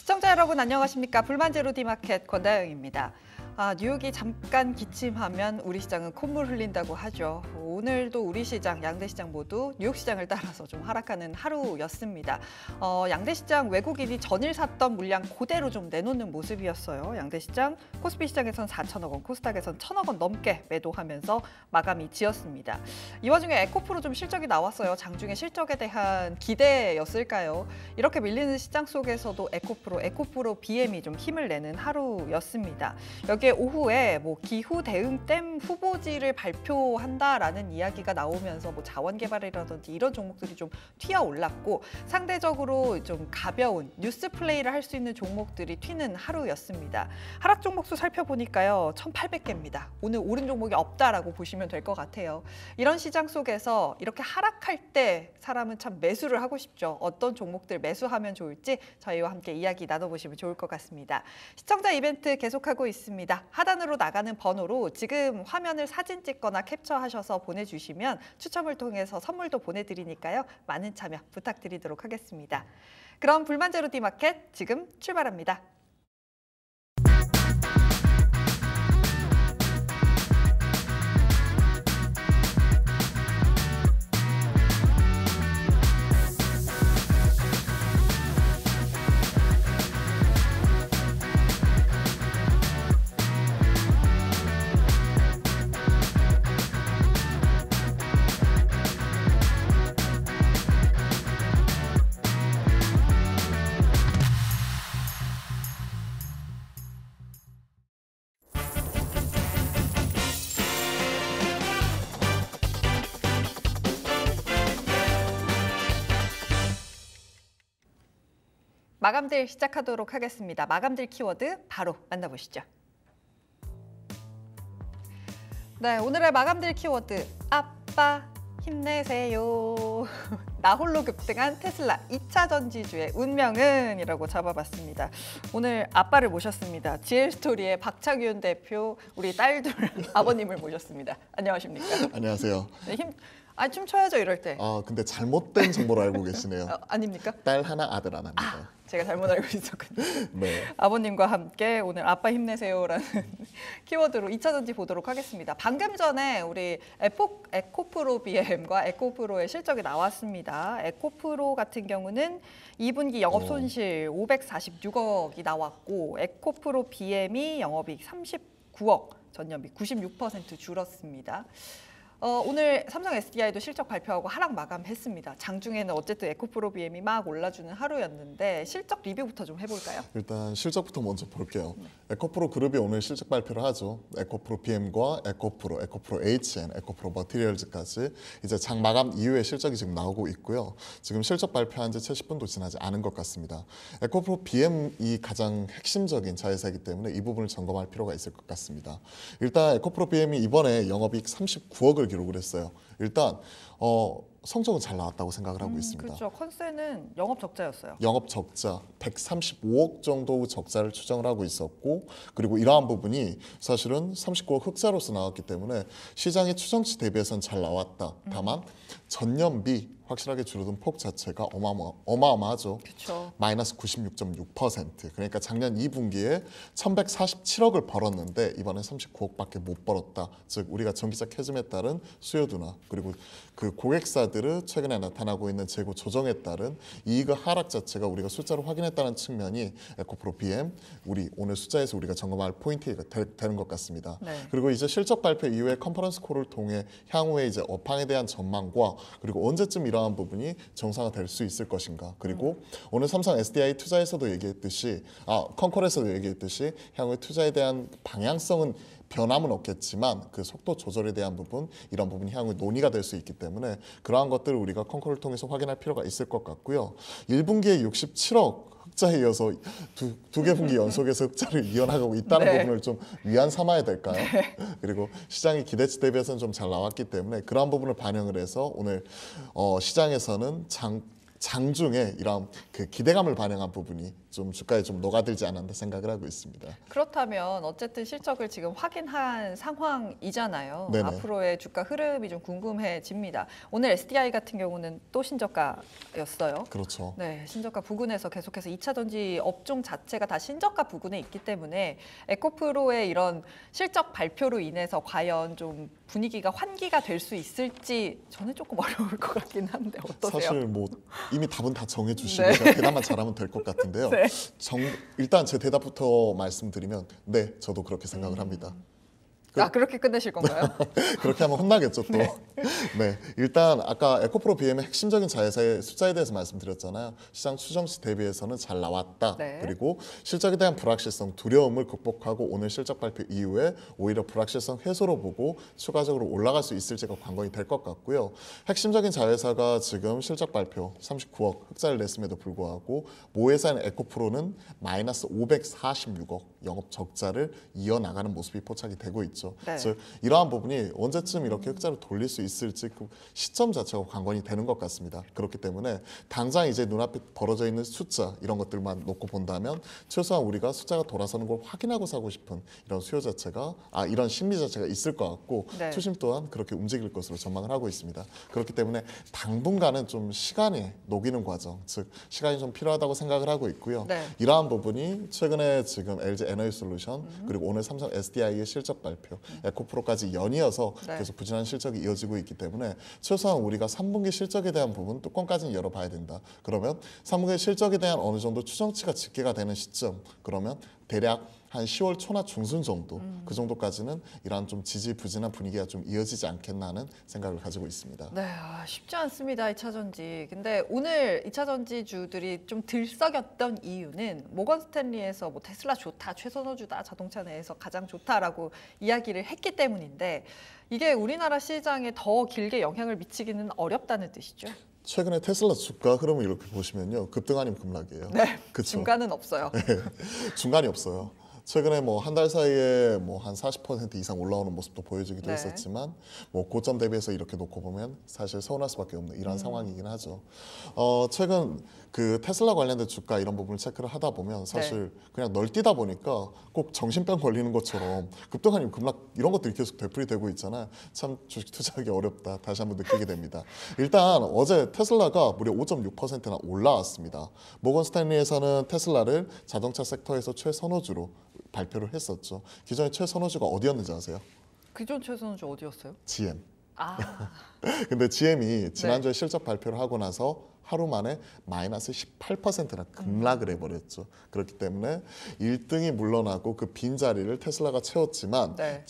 시청자 여러분 안녕하십니까? 불만제로 디마켓 권다영입니다. 뉴욕이 잠깐 기침하면 우리 시장은 콧물 흘린다고 하죠. 오늘도 우리 시장, 양대 시장 모두 뉴욕 시장을 따라서 좀 하락하는 하루였습니다. 양대 시장 외국인이 전일 샀던 물량 그대로 좀 내놓는 모습이었어요. 양대 시장, 코스피 시장에선 4천억 원, 코스닥에선 1,000억 원 넘게 매도하면서 마감이 지었습니다. 이 와중에 에코프로 좀 실적이 나왔어요. 장중에 실적에 대한 기대였을까요? 이렇게 밀리는 시장 속에서도 에코프로 BM이 좀 힘을 내는 하루였습니다. 여기에 오후에 기후 대응댐 후보지를 발표한다라는 이야기가 나오면서 자원개발이라든지 이런 종목들이 좀 튀어올랐고 상대적으로 좀 가벼운 뉴스 플레이를 할 수 있는 종목들이 튀는 하루였습니다. 하락 종목수 살펴보니까요. 1,800개입니다. 오늘 오른 종목이 없다라고 보시면 될 것 같아요. 이런 시장 속에서 이렇게 하락할 때 사람은 참 매수를 하고 싶죠. 어떤 종목들 매수하면 좋을지 저희와 함께 이야기 나눠보시면 좋을 것 같습니다. 시청자 이벤트 계속하고 있습니다. 하단으로 나가는 번호로 지금 화면을 사진 찍거나 캡처하셔서 보내주시면 추첨을 통해서 선물도 보내드리니까요. 많은 참여 부탁드리도록 하겠습니다. 그럼 불만제로 디마켓 지금 출발합니다. 마감들 시작하도록 하겠습니다. 마감들 키워드 바로 만나보시죠. 네, 오늘의 마감들 키워드 아빠 힘내세요. 나홀로 급등한 테슬라 2차 전지주의 운명은? 이라고 잡아봤습니다. 오늘 아빠를 모셨습니다. GL스토리의 박창균 대표, 우리 딸둘 아버님을 모셨습니다. 안녕하십니까? 안녕하세요. 네, 춤춰야죠 이럴 때. 근데 잘못된 정보를 알고 계시네요. 아닙니까? 딸 하나, 아들 하나입니다. 제가 잘못 알고 있었군요. 네. 아버님과 함께 오늘 아빠 힘내세요라는 키워드로 2차 전지 보도록 하겠습니다. 방금 전에 우리 에코프로 BM과 에코프로의 실적이 나왔습니다. 에코프로 같은 경우는 2분기 영업 손실 546억이 나왔고 에코프로 BM이 영업이익 39억, 전년비 96% 줄었습니다. 오늘 삼성 SDI도 실적 발표하고 하락 마감했습니다. 장중에는 어쨌든 에코프로 BM이 막 올라주는 하루였는데 실적 리뷰부터 좀 해볼까요? 일단 실적부터 먼저 볼게요. 에코프로 그룹이 오늘 실적 발표를 하죠. 에코프로 BM과 에코프로 HN, 에코프로 머티리얼즈까지 이제 장 마감 이후에 실적이 지금 나오고 있고요. 지금 실적 발표한 지 채 10분도 지나지 않은 것 같습니다. 에코프로 BM이 가장 핵심적인 자회사이기 때문에 이 부분을 점검할 필요가 있을 것 같습니다. 일단 에코프로 BM이 이번에 영업이익 39억을 기록을 했어요. 일단 성적은 잘 나왔다고 생각을 하고 있습니다. 그렇죠. 컨센은 영업 적자였어요. 영업 적자 135억 정도 적자를 추정을 하고 있었고, 그리고 이러한 부분이 사실은 39억 흑자로서 나왔기 때문에 시장의 추정치 대비해서는 잘 나왔다. 다만 전년비 확실하게 줄어든 폭 자체가 어마어마하죠. 그렇죠. 마이너스 96.6%. 그러니까 작년 2분기에 1,147억을 벌었는데 이번엔 39억밖에 못 벌었다. 즉 우리가 전기차 캐즘에 따른 수요 둔화, 그리고 그 고객사들은 최근에 나타나고 있는 재고 조정에 따른 이익의 하락 자체가 우리가 숫자로 확인했다는 측면이 에코프로 BM 우리 오늘 숫자에서 우리가 점검할 포인트가 되는 것 같습니다. 네. 그리고 이제 실적 발표 이후에 컨퍼런스 콜을 통해 향후에 이제 업황에 대한 전망과 그리고 언제쯤 이러한 부분이 정상화될 수 있을 것인가. 그리고 오늘 삼성 SDI 투자에서도 얘기했듯이 컨콜에서도 얘기했듯이 향후에 투자에 대한 방향성은 변함은 없겠지만 그 속도 조절에 대한 부분, 이런 부분이 향후 논의가 될 수 있기 때문에 그러한 것들을 우리가 컨콜을 통해서 확인할 필요가 있을 것 같고요. 1분기에 67억 흑자에 이어서 두 개 분기 연속에서 흑자를 이어나가고 있다는 네. 부분을 좀 위안 삼아야 될까요? 네. 그리고 시장이 기대치 대비해서는 좀 잘 나왔기 때문에 그러한 부분을 반영을 해서 오늘 시장에서는 장중에 이런 그 기대감을 반영한 부분이 좀 주가에 좀 녹아들지 않았나 생각을 하고 있습니다. 그렇다면 어쨌든 실적을 지금 확인한 상황이잖아요. 네네. 앞으로의 주가 흐름이 좀 궁금해집니다. 오늘 SDI 같은 경우는 또 신저가였어요. 그렇죠. 네, 신저가 부근에서 계속해서 2차 전지 업종 자체가 다 신저가 부근에 있기 때문에 에코프로의 이런 실적 발표로 인해서 과연 좀 분위기가 환기가 될 수 있을지 저는 조금 어려울 것 같긴 한데 어떠세요? 사실 뭐 이미 답은 다 정해주시고 네. 제가 대답만 잘하면 될 것 같은데요. 네. 일단 제 대답부터 말씀드리면 네, 저도 그렇게 생각을 합니다. 그렇게 끝내실 건가요? 그렇게 하면 혼나겠죠 또. 네. 네, 일단 아까 에코프로 BM의 핵심적인 자회사의 숫자에 대해서 말씀드렸잖아요. 시장 추정치 대비해서는 잘 나왔다. 네. 그리고 실적에 대한 불확실성, 두려움을 극복하고 오늘 실적 발표 이후에 오히려 불확실성 해소로 보고 추가적으로 올라갈 수 있을지가 관건이 될 것 같고요. 핵심적인 자회사가 지금 실적 발표 39억 흑자를 냈음에도 불구하고 모회사인 에코프로는 마이너스 546억 영업 적자를 이어나가는 모습이 포착이 되고 있죠. 네. 즉 이러한 부분이 언제쯤 이렇게 흑자를 돌릴 수 있을지 그 시점 자체가 관건이 되는 것 같습니다. 그렇기 때문에 당장 이제 눈앞에 벌어져 있는 숫자 이런 것들만 놓고 본다면 최소한 우리가 숫자가 돌아서는 걸 확인하고 사고 싶은 이런 수요 자체가 이런 심리 자체가 있을 것 같고 네. 투심 또한 그렇게 움직일 것으로 전망을 하고 있습니다. 그렇기 때문에 당분간은 좀 시간이 녹이는 과정, 즉 시간이 좀 필요하다고 생각을 하고 있고요. 네. 이러한 부분이 최근에 지금 LG 에너지솔루션 그리고 오늘 삼성 SDI의 실적 발표, 에코프로까지 연이어서 네. 계속 부진한 실적이 이어지고 있기 때문에 최소한 우리가 3분기 실적에 대한 부분 뚜껑까지는 열어봐야 된다. 그러면 3분기 실적에 대한 어느 정도 추정치가 집계가 되는 시점, 그러면 대략 한 10월 초나 중순 정도 그 정도까지는 이러한 좀 지지부진한 분위기가 좀 이어지지 않겠나 하는 생각을 가지고 있습니다. 네, 쉽지 않습니다. 2차 전지. 근데 오늘 2차 전지주들이 좀 들썩였던 이유는 모건 스탠리에서 뭐 테슬라 좋다, 최선호주다, 자동차 내에서 가장 좋다라고 이야기를 했기 때문인데 이게 우리나라 시장에 더 길게 영향을 미치기는 어렵다는 뜻이죠. 최근에 테슬라 주가 흐름을 이렇게 보시면요, 급등 아니면 급락이에요. 네, 그쵸? 중간은 없어요. 중간이 없어요. 최근에 뭐 한 달 사이에 뭐 한 40% 이상 올라오는 모습도 보여주기도 네. 했었지만 뭐 고점 대비해서 이렇게 놓고 보면 사실 서운할 수밖에 없는 이런 상황이긴 하죠. 최근 그 테슬라 관련된 주가 이런 부분을 체크를 하다 보면 사실 그냥 널뛰다 보니까 꼭 정신병 걸리는 것처럼 급등 아니면 급락 이런 것들이 계속 되풀이되고 있잖아요. 참 주식 투자하기 어렵다 다시 한번 느끼게 됩니다. 일단 어제 테슬라가 무려 5.6%나 올라왔습니다. 모건 스탠리에서는 테슬라를 자동차 섹터에서 최선호주로 발표를 했었죠. 기존의 최선호주가 어디였는지 아세요? 기존 최선호주 어디였어요? GM. 아, 근데 GM이 지난주에 실적 발표를 하고 나서 하루 만에 마이너스 18%나 급락을 해버렸죠. 그렇기 때문에 1등이 물러나고 그 빈자리를 테슬라가 채웠지만 네.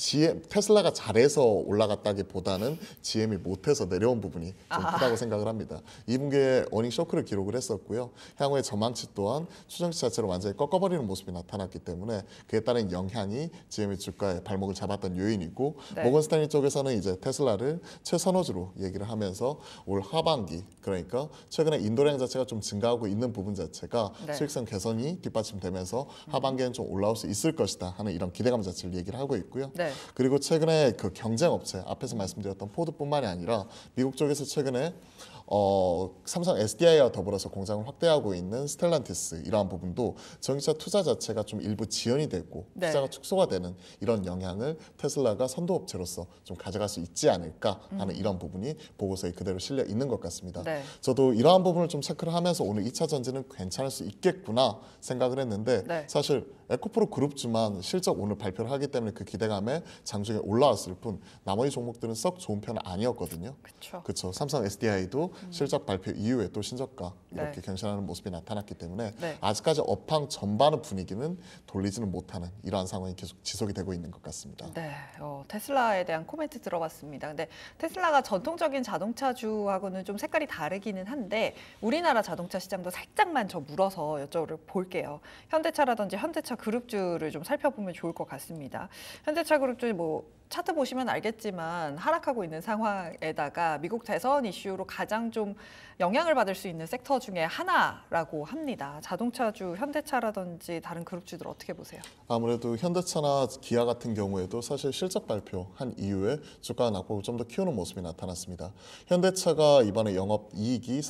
테슬라가 잘해서 올라갔다기보다는 GM이 못해서 내려온 부분이 좀 크다고 생각을 합니다. 2분기에 어닝 쇼크를 기록을 했었고요. 향후의 전망치 또한 추정치 자체를 완전히 꺾어버리는 모습이 나타났기 때문에 그에 따른 영향이 GM의 주가에 발목을 잡았던 요인이고 네. 모건 스탠리 쪽에서는 이제 테슬라를 최선호주로 얘기를 하면서 올 하반기 그러니까 최근에 인도량 자체가 좀 증가하고 있는 부분 자체가 네. 수익성 개선이 뒷받침되면서 하반기에는 좀 올라올 수 있을 것이다 하는 이런 기대감 자체를 얘기를 하고 있고요. 네. 그리고 최근에 그 경쟁업체 앞에서 말씀드렸던 포드뿐만이 아니라 미국 쪽에서 최근에 삼성 SDI와 더불어서 공장을 확대하고 있는 스텔란티스 이러한 부분도 전기차 투자 자체가 좀 일부 지연이 되고 네. 투자가 축소가 되는 이런 영향을 테슬라가 선도업체로서 좀 가져갈 수 있지 않을까 하는 이런 부분이 보고서에 그대로 실려 있는 것 같습니다. 네. 저도 이러한 부분을 좀 체크를 하면서 오늘 2차 전지는 괜찮을 수 있겠구나 생각을 했는데 네. 사실 에코프로 그룹주만 실적 오늘 발표를 하기 때문에 그 기대감에 장중에 올라왔을 뿐 나머지 종목들은 썩 좋은 편은 아니었거든요. 그렇죠. 그렇죠. 삼성 SDI도 실적 발표 이후에 또 신저가 이렇게 네. 경신하는 모습이 나타났기 때문에 네. 아직까지 업황 전반의 분위기는 돌리지는 못하는 이러한 상황이 계속 지속이 되고 있는 것 같습니다. 네, 테슬라에 대한 코멘트 들어봤습니다. 근데 테슬라가 전통적인 자동차주하고는 좀 색깔이 다르기는 한데 우리나라 자동차 시장도 살짝만 저 물어서 여쭤볼게요. 현대차라든지 현대차 그룹주를 좀 살펴보면 좋을 것 같습니다. 현대차 그룹주 뭐 차트 보시면 알겠지만 하락하고 있는 상황에다가 미국 대선 이슈로 가장 좀 영향을 받을 수 있는 섹터 중에 하나라고 합니다. 자동차주 현대차라든지 다른 그룹주들 어떻게 보세요? 아무래도 현대차나 기아 같은 경우에도 사실 실적 발표한 이후에 주가 낙폭을 좀 더 키우는 모습이 나타났습니다. 현대차가 이번에 영업이익이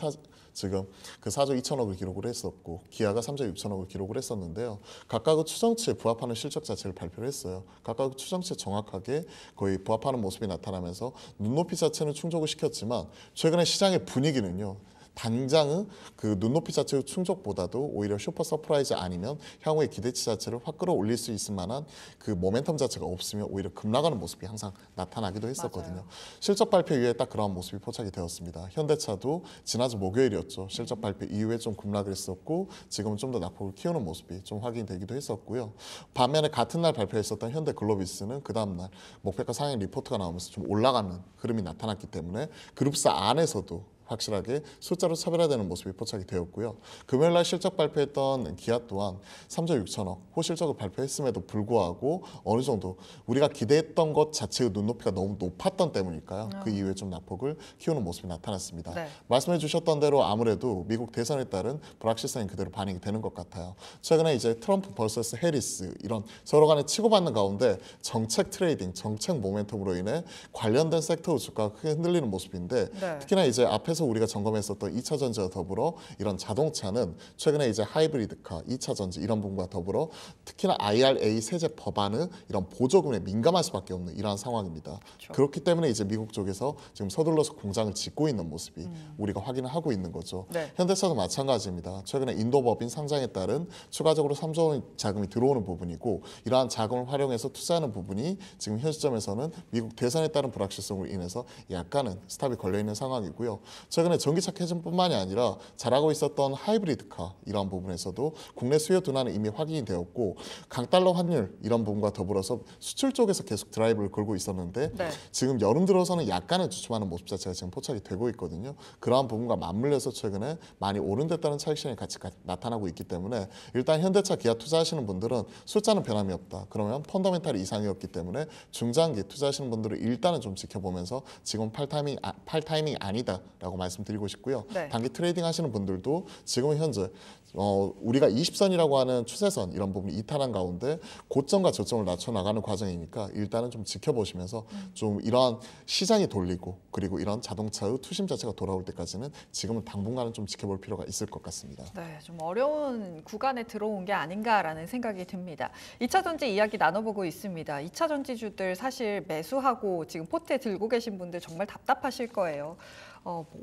지금 그 4조 2천억을 기록을 했었고 기아가 3조 6천억을 기록을 했었는데요. 각각의 추정치에 부합하는 실적 자체를 발표를 했어요. 각각의 추정치에 정확하게 거의 부합하는 모습이 나타나면서 눈높이 자체는 충족을 시켰지만 최근에 시장의 분위기는요. 당장은 그 눈높이 자체의 충족보다도 오히려 슈퍼 서프라이즈 아니면 향후의 기대치 자체를 확 끌어올릴 수 있을 만한 그 모멘텀 자체가 없으면 오히려 급락하는 모습이 항상 나타나기도 했었거든요. 맞아요. 실적 발표 이후에 딱 그러한 모습이 포착이 되었습니다. 현대차도 지난주 목요일이었죠. 실적 발표 이후에 좀 급락을 했었고 지금은 좀 더 낙폭을 키우는 모습이 좀 확인되기도 했었고요. 반면에 같은 날 발표했었던 현대글로비스는 그 다음날 목표가 상향 리포트가 나오면서 좀 올라가는 흐름이 나타났기 때문에 그룹사 안에서도 확실하게 숫자로 차별화되는 모습이 포착이 되었고요. 금요일날 실적 발표했던 기아 또한 3조 6천억 호실적을 발표했음에도 불구하고 어느 정도 우리가 기대했던 것 자체의 눈높이가 너무 높았던 때문일까요? 그 이후에 좀 낙폭을 키우는 모습이 나타났습니다. 네. 말씀해 주셨던 대로 아무래도 미국 대선에 따른 불확실성이 그대로 반영이 되는 것 같아요. 최근에 이제 트럼프 vs 해리스 이런 서로 간에 치고받는 가운데 정책 트레이딩, 정책 모멘텀으로 인해 관련된 섹터 주가가 크게 흔들리는 모습인데 네. 특히나 이제 앞에서 우리가 점검했었던 2차 전지와 더불어 이런 자동차는 최근에 이제 하이브리드카, 2차 전지 이런 부분과 더불어 특히나 IRA 세제 법안은 이런 보조금에 민감할 수밖에 없는 이러한 상황입니다. 그렇죠. 그렇기 때문에 이제 미국 쪽에서 지금 서둘러서 공장을 짓고 있는 모습이 우리가 확인을 하고 있는 거죠. 네. 현대차도 마찬가지입니다. 최근에 인도 법인 상장에 따른 추가적으로 3조 원 자금이 들어오는 부분이고 이러한 자금을 활용해서 투자하는 부분이 지금 현 시점에서는 미국 대선에 따른 불확실성으로 인해서 약간은 스탑이 걸려 있는 상황이고요. 최근에 전기차 캐즘뿐만이 아니라 잘하고 있었던 하이브리드카 이러한 부분에서도 국내 수요 둔화는 이미 확인이 되었고 강달러 환율 이런 부분과 더불어서 수출 쪽에서 계속 드라이브를 걸고 있었는데 네. 지금 여름 들어서는 약간은 주춤하는 모습 자체가 지금 포착이 되고 있거든요. 그러한 부분과 맞물려서 최근에 많이 오른됐다는 차익 실현이 같이 나타나고 있기 때문에 일단 현대차 기아 투자하시는 분들은 숫자는 변함이 없다. 그러면 펀더멘탈이 이상이었기 때문에 중장기 투자하시는 분들은 일단은 좀 지켜보면서 지금 팔 타이밍 아니다라고 말씀드리고 싶고요. 네. 단기 트레이딩 하시는 분들도 지금 현재 우리가 20선이라고 하는 추세선 이런 부분이 이탈한 가운데 고점과 저점을 낮춰 나가는 과정이니까 일단은 좀 지켜보시면서 좀 이러한 시장이 돌리고 그리고 이런 자동차의 투심 자체가 돌아올 때까지는 지금은 당분간은 좀 지켜볼 필요가 있을 것 같습니다. 네, 좀 어려운 구간에 들어온 게 아닌가라는 생각이 듭니다. 2차 전지 이야기 나눠보고 있습니다. 2차 전지주들 사실 매수하고 지금 포트에 들고 계신 분들 정말 답답하실 거예요.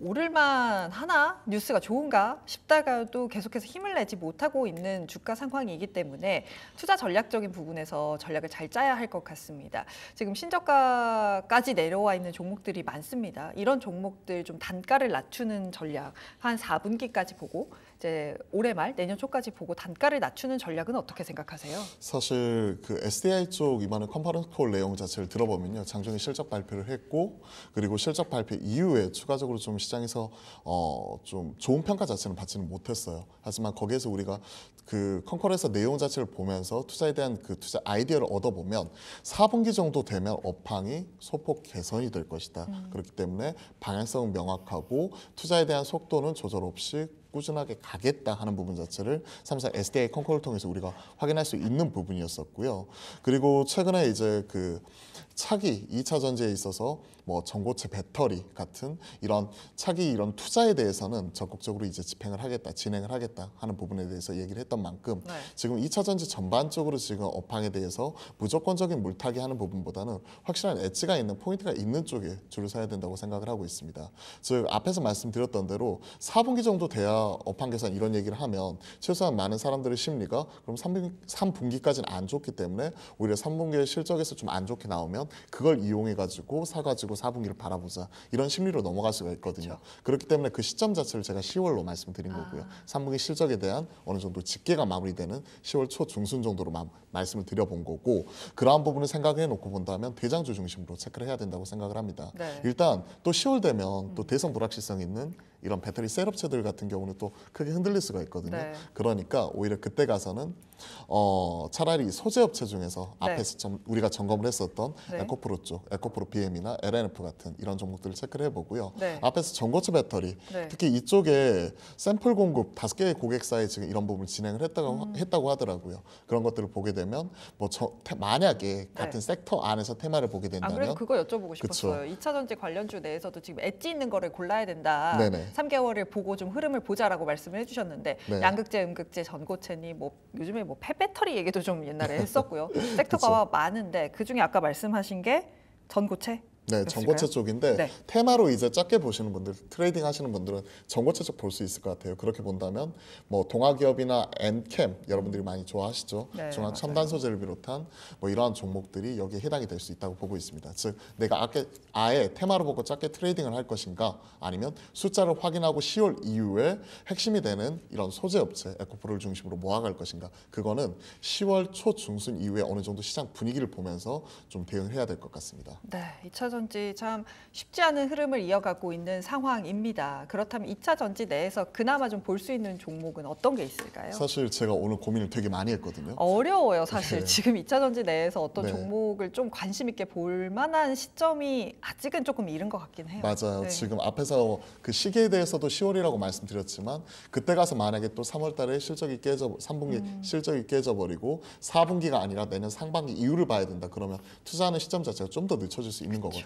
오를만 하나? 뉴스가 좋은가 싶다가도 계속해서 힘을 내지 못하고 있는 주가 상황이기 때문에 투자 전략적인 부분에서 전략을 잘 짜야 할 것 같습니다. 지금 신저가까지 내려와 있는 종목들이 많습니다. 이런 종목들 좀 단가를 낮추는 전략 한 4분기까지 보고 이제 올해 말 내년 초까지 보고 단가를 낮추는 전략은 어떻게 생각하세요? 사실 그 SDI 쪽 이번에 컨퍼런스 콜 내용 자체를 들어보면요. 장중에 실적 발표를 했고 그리고 실적 발표 이후에 추가적으로 좀 시장에서 좀 좋은 평가 자체는 받지는 못했어요. 하지만 거기에서 우리가 그 컨퍼런스 내용 자체를 보면서 투자에 대한 그 투자 아이디어를 얻어보면 4분기 정도 되면 업황이 소폭 개선이 될 것이다. 그렇기 때문에 방향성은 명확하고 투자에 대한 속도는 조절 없이 꾸준하게 가겠다 하는 부분 자체를 삼성 SDI 컨콜을 통해서 우리가 확인할 수 있는 부분이었었고요. 그리고 최근에 이제 그 차기 2차 전지에 있어서 뭐 전고체 배터리 같은 이런 차기 이런 투자에 대해서는 적극적으로 이제 집행을 하겠다, 진행을 하겠다 하는 부분에 대해서 얘기를 했던 만큼 네. 지금 2차 전지 전반적으로 지금 업황에 대해서 무조건적인 물타기 하는 부분보다는 확실한 엣지가 있는 포인트가 있는 쪽에 줄을 서야 된다고 생각을 하고 있습니다. 즉 앞에서 말씀드렸던 대로 4분기 정도 돼야 업황 개선 이런 얘기를 하면 최소한 많은 사람들의 심리가 그럼 3분기까지는 안 좋기 때문에 오히려 3분기의 실적에서 좀 안 좋게 나오면 그걸 이용해 가지고 사가지고 4분기를 바라보자 이런 심리로 넘어갈 수가 있거든요. 그렇기 때문에 그 시점 자체를 제가 10월로 말씀드린 거고요. 3분기 실적에 대한 어느 정도 집계가 마무리되는 10월 초 중순 정도로 말씀을 드려본 거고 그러한 부분을 생각해 놓고 본다면 대장주 중심으로 체크를 해야 된다고 생각을 합니다. 네. 일단 또 10월 되면 또 대선 불확실성 있는 이런 배터리 셀 업체들 같은 경우는 또 크게 흔들릴 수가 있거든요. 네. 그러니까 오히려 그때 가서는 차라리 소재 업체 중에서 네. 앞에서 우리가 점검을 했었던 네. 에코프로 쪽, 에코프로 BM이나 LNF 같은 이런 종목들을 체크를 해보고요. 네. 앞에서 전고체 배터리, 네. 특히 이쪽에 샘플 공급 5개의 고객사에 지금 이런 부분을 진행을 했다고 하더라고요. 그런 것들을 보게 되면 뭐 만약에 같은 섹터 안에서 테마를 보게 안 그래도 된다면 그거 여쭤보고 싶었어요. 2차 전지 관련주 내에서도 지금 엣지 있는 거를 골라야 된다. 네네. 3개월을 보고 좀 흐름을 보자라고 말씀을 해주셨는데 네. 양극재, 음극재, 전고체니 뭐 요즘에 뭐 폐배터리 얘기도 좀 옛날에 했었고요. 섹터가 많은데 그 중에 아까 말씀하신 게 전고체? 네, 전고체 쪽인데 네. 테마로 이제 작게 보시는 분들, 트레이딩 하시는 분들은 전고체 쪽 볼 수 있을 것 같아요. 그렇게 본다면 뭐 동아기업이나 엔캠 여러분들이 많이 좋아하시죠. 네, 중앙 맞아요. 첨단 소재를 비롯한 뭐 이러한 종목들이 여기에 해당이 될 수 있다고 보고 있습니다. 즉 내가 아예 테마로 보고 작게 트레이딩을 할 것인가, 아니면 숫자를 확인하고 10월 이후에 핵심이 되는 이런 소재 업체 에코프로를 중심으로 모아갈 것인가, 그거는 10월 초 중순 이후에 어느 정도 시장 분위기를 보면서 좀 대응을 해야 될 것 같습니다. 네, 2차 전지 참 쉽지 않은 흐름을 이어가고 있는 상황입니다. 그렇다면 2차 전지 내에서 그나마 좀 볼 수 있는 종목은 어떤 게 있을까요? 사실 제가 오늘 고민을 되게 많이 했거든요. 어려워요, 사실. 네. 지금 2차 전지 내에서 어떤 네. 종목을 좀 관심 있게 볼 만한 시점이 아직은 조금 이른 것 같긴 해요. 맞아요. 네. 지금 앞에서 그 시기에 대해서도 10월이라고 말씀드렸지만 그때 가서 만약에 또 3월 달에 3분기 실적이 깨져버리고 4분기가 아니라 내년 상반기 이후를 봐야 된다. 그러면 투자하는 시점 자체가 좀 더 늦춰질 수 있는 거거든요.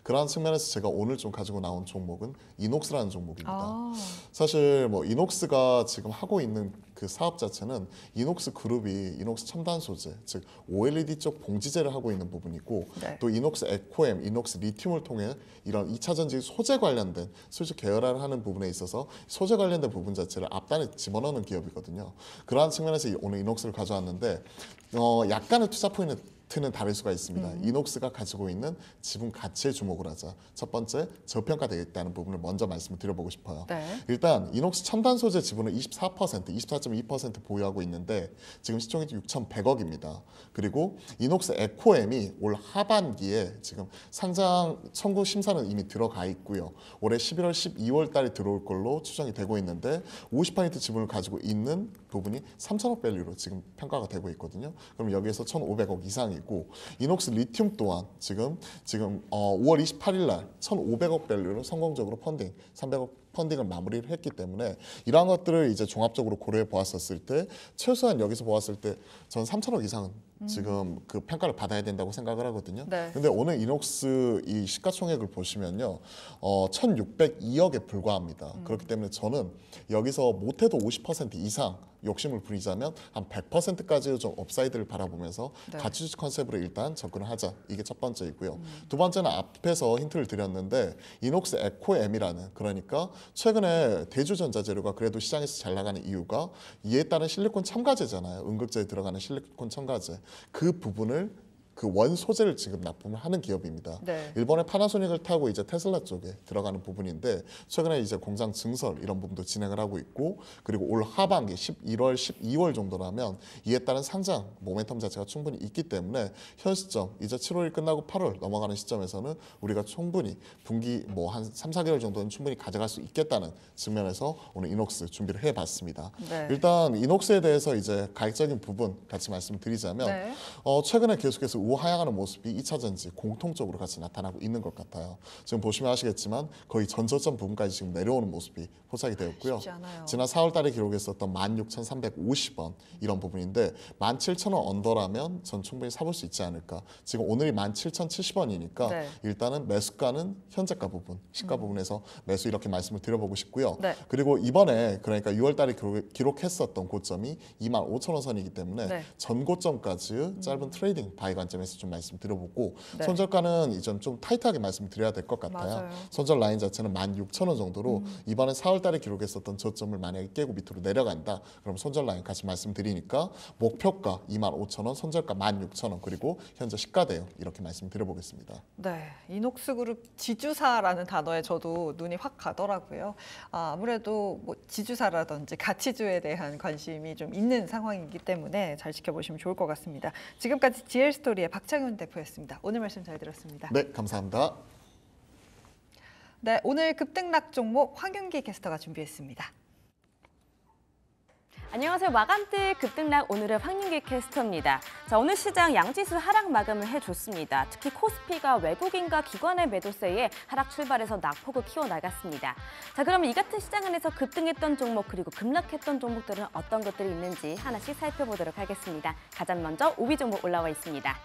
그러한 측면에서 제가 오늘 좀 가지고 나온 종목은 이녹스라는 종목입니다. 아, 사실 뭐 이녹스가 지금 하고 있는 그 사업 자체는 이녹스 그룹이 이녹스 첨단 소재, 즉 OLED 쪽 봉지재를 하고 있는 부분이고, 네. 또 이녹스 에코엠, 이녹스 리튬을 통해 이런 2차 전지 소재 관련된 수직 계열화를 하는 부분에 있어서 소재 관련된 부분 자체를 앞단에 집어넣는 기업이거든요. 그러한 측면에서 오늘 이녹스를 가져왔는데 약간의 투자 포인트는 다를 수가 있습니다. 이녹스가 가지고 있는 지분 가치에 주목을 하자. 첫 번째, 저평가되어 있다는 부분을 먼저 말씀을 드려보고 싶어요. 네. 일단 이녹스 첨단 소재 지분을 24.2% 보유하고 있는데 지금 시총이 6,100억입니다. 그리고 이녹스 에코엠이 올 하반기에 지금 상장 청구 심사는 이미 들어가 있고요. 올해 11월, 12월 달에 들어올 걸로 추정이 되고 있는데 50% 지분을 가지고 있는 부분이 3천억 밸류로 지금 평가가 되고 있거든요. 그럼 여기에서 1,500억 이상이고, 이녹스 리튬 또한 지금 5월 28일 날 1,500억 밸류로 성공적으로 300억 펀딩을 마무리를 했기 때문에 이러한 것들을 이제 종합적으로 고려해 보았었을 때 최소한 여기서 보았을 때 전 3천억 이상은 지금 그 평가를 받아야 된다고 생각을 하거든요. 네. 근데 오늘 이녹스 이 시가총액을 보시면요, 1,602억에 불과합니다. 그렇기 때문에 저는 여기서 못해도 50% 이상 욕심을 부리자면 한 100%까지 좀 업사이드를 바라보면서 네. 가치주식 컨셉으로 일단 접근을 하자. 이게 첫 번째이고요. 두 번째는 앞에서 힌트를 드렸는데 이녹스 에코엠이라는, 그러니까 최근에 대주전자재료가 그래도 시장에서 잘 나가는 이유가 이에 따른 실리콘 첨가제잖아요. 음극재에 들어가는 실리콘 첨가제. 그 부분을 그 원 소재를 지금 납품을 하는 기업입니다. 네. 일본의 파나소닉을 타고 이제 테슬라 쪽에 들어가는 부분인데 최근에 이제 공장 증설 이런 부분도 진행을 하고 있고, 그리고 올 하반기 11월, 12월 정도라면 이에 따른 상장 모멘텀 자체가 충분히 있기 때문에 현 시점 이제 7월이 끝나고 8월 넘어가는 시점에서는 우리가 충분히 분기 뭐 한 3, 4개월 정도는 충분히 가져갈 수 있겠다는 측면에서 오늘 이녹스 준비를 해봤습니다. 네. 일단 이녹스에 대해서 이제 가격적인 부분 같이 말씀드리자면 네. 최근에 계속해서 우하향하는 모습이 2차 전지 공통적으로 같이 나타나고 있는 것 같아요. 지금 보시면 아시겠지만 거의 전저점 부분까지 지금 내려오는 모습이 포착이 되었고요. 쉽지 않아요. 지난 4월 달에 기록했었던 16,350원 이런 부분인데 17,000원 언더라면 전 충분히 사볼 수 있지 않을까. 지금 오늘이 17,070원이니까 네. 일단은 매수가는 현재가 부분, 시가 부분에서 매수 이렇게 말씀을 드려보고 싶고요. 네. 그리고 이번에 그러니까 6월 달에 기록했었던 고점이 25,000원 선이기 때문에 네. 전고점까지 짧은 트레이딩 바이 관점에서 좀 말씀드려보고, 네. 손절가는 이제 좀 타이트하게 말씀드려야 될 것 같아요. 맞아요. 손절 라인 자체는 16,000원 정도로 이번에 4월 달에 기록했었던 저점을 만약에 깨고 밑으로 내려간다. 그럼 손절 라인 같이 말씀드리니까 목표가 25,000원, 손절가 16,000원, 그리고 현재 시가대요. 이렇게 말씀드려보겠습니다. 네, 이녹스 그룹 지주사라는 단어에 저도 눈이 확 가더라고요. 아무래도 뭐 지주사라든지 가치주에 대한 관심이 좀 있는 상황이기 때문에 잘 지켜보시면 좋을 것 같습니다. 지금까지 GL스토리의 박창윤 대표였습니다. 오늘 말씀 잘 들었습니다. 네, 감사합니다. 네, 오늘 급등락 종목 황윤기 캐스터가 준비했습니다. 안녕하세요. 마감대 급등락 오늘의 황윤기 캐스터입니다. 자, 오늘 시장 양지수 하락 마감을 해줬습니다. 특히 코스피가 외국인과 기관의 매도세에 하락 출발해서 낙폭을 키워나갔습니다. 자, 그럼 이 같은 시장 안에서 급등했던 종목 그리고 급락했던 종목들은 어떤 것들이 있는지 하나씩 살펴보도록 하겠습니다. 가장 먼저 5위 종목 올라와 있습니다.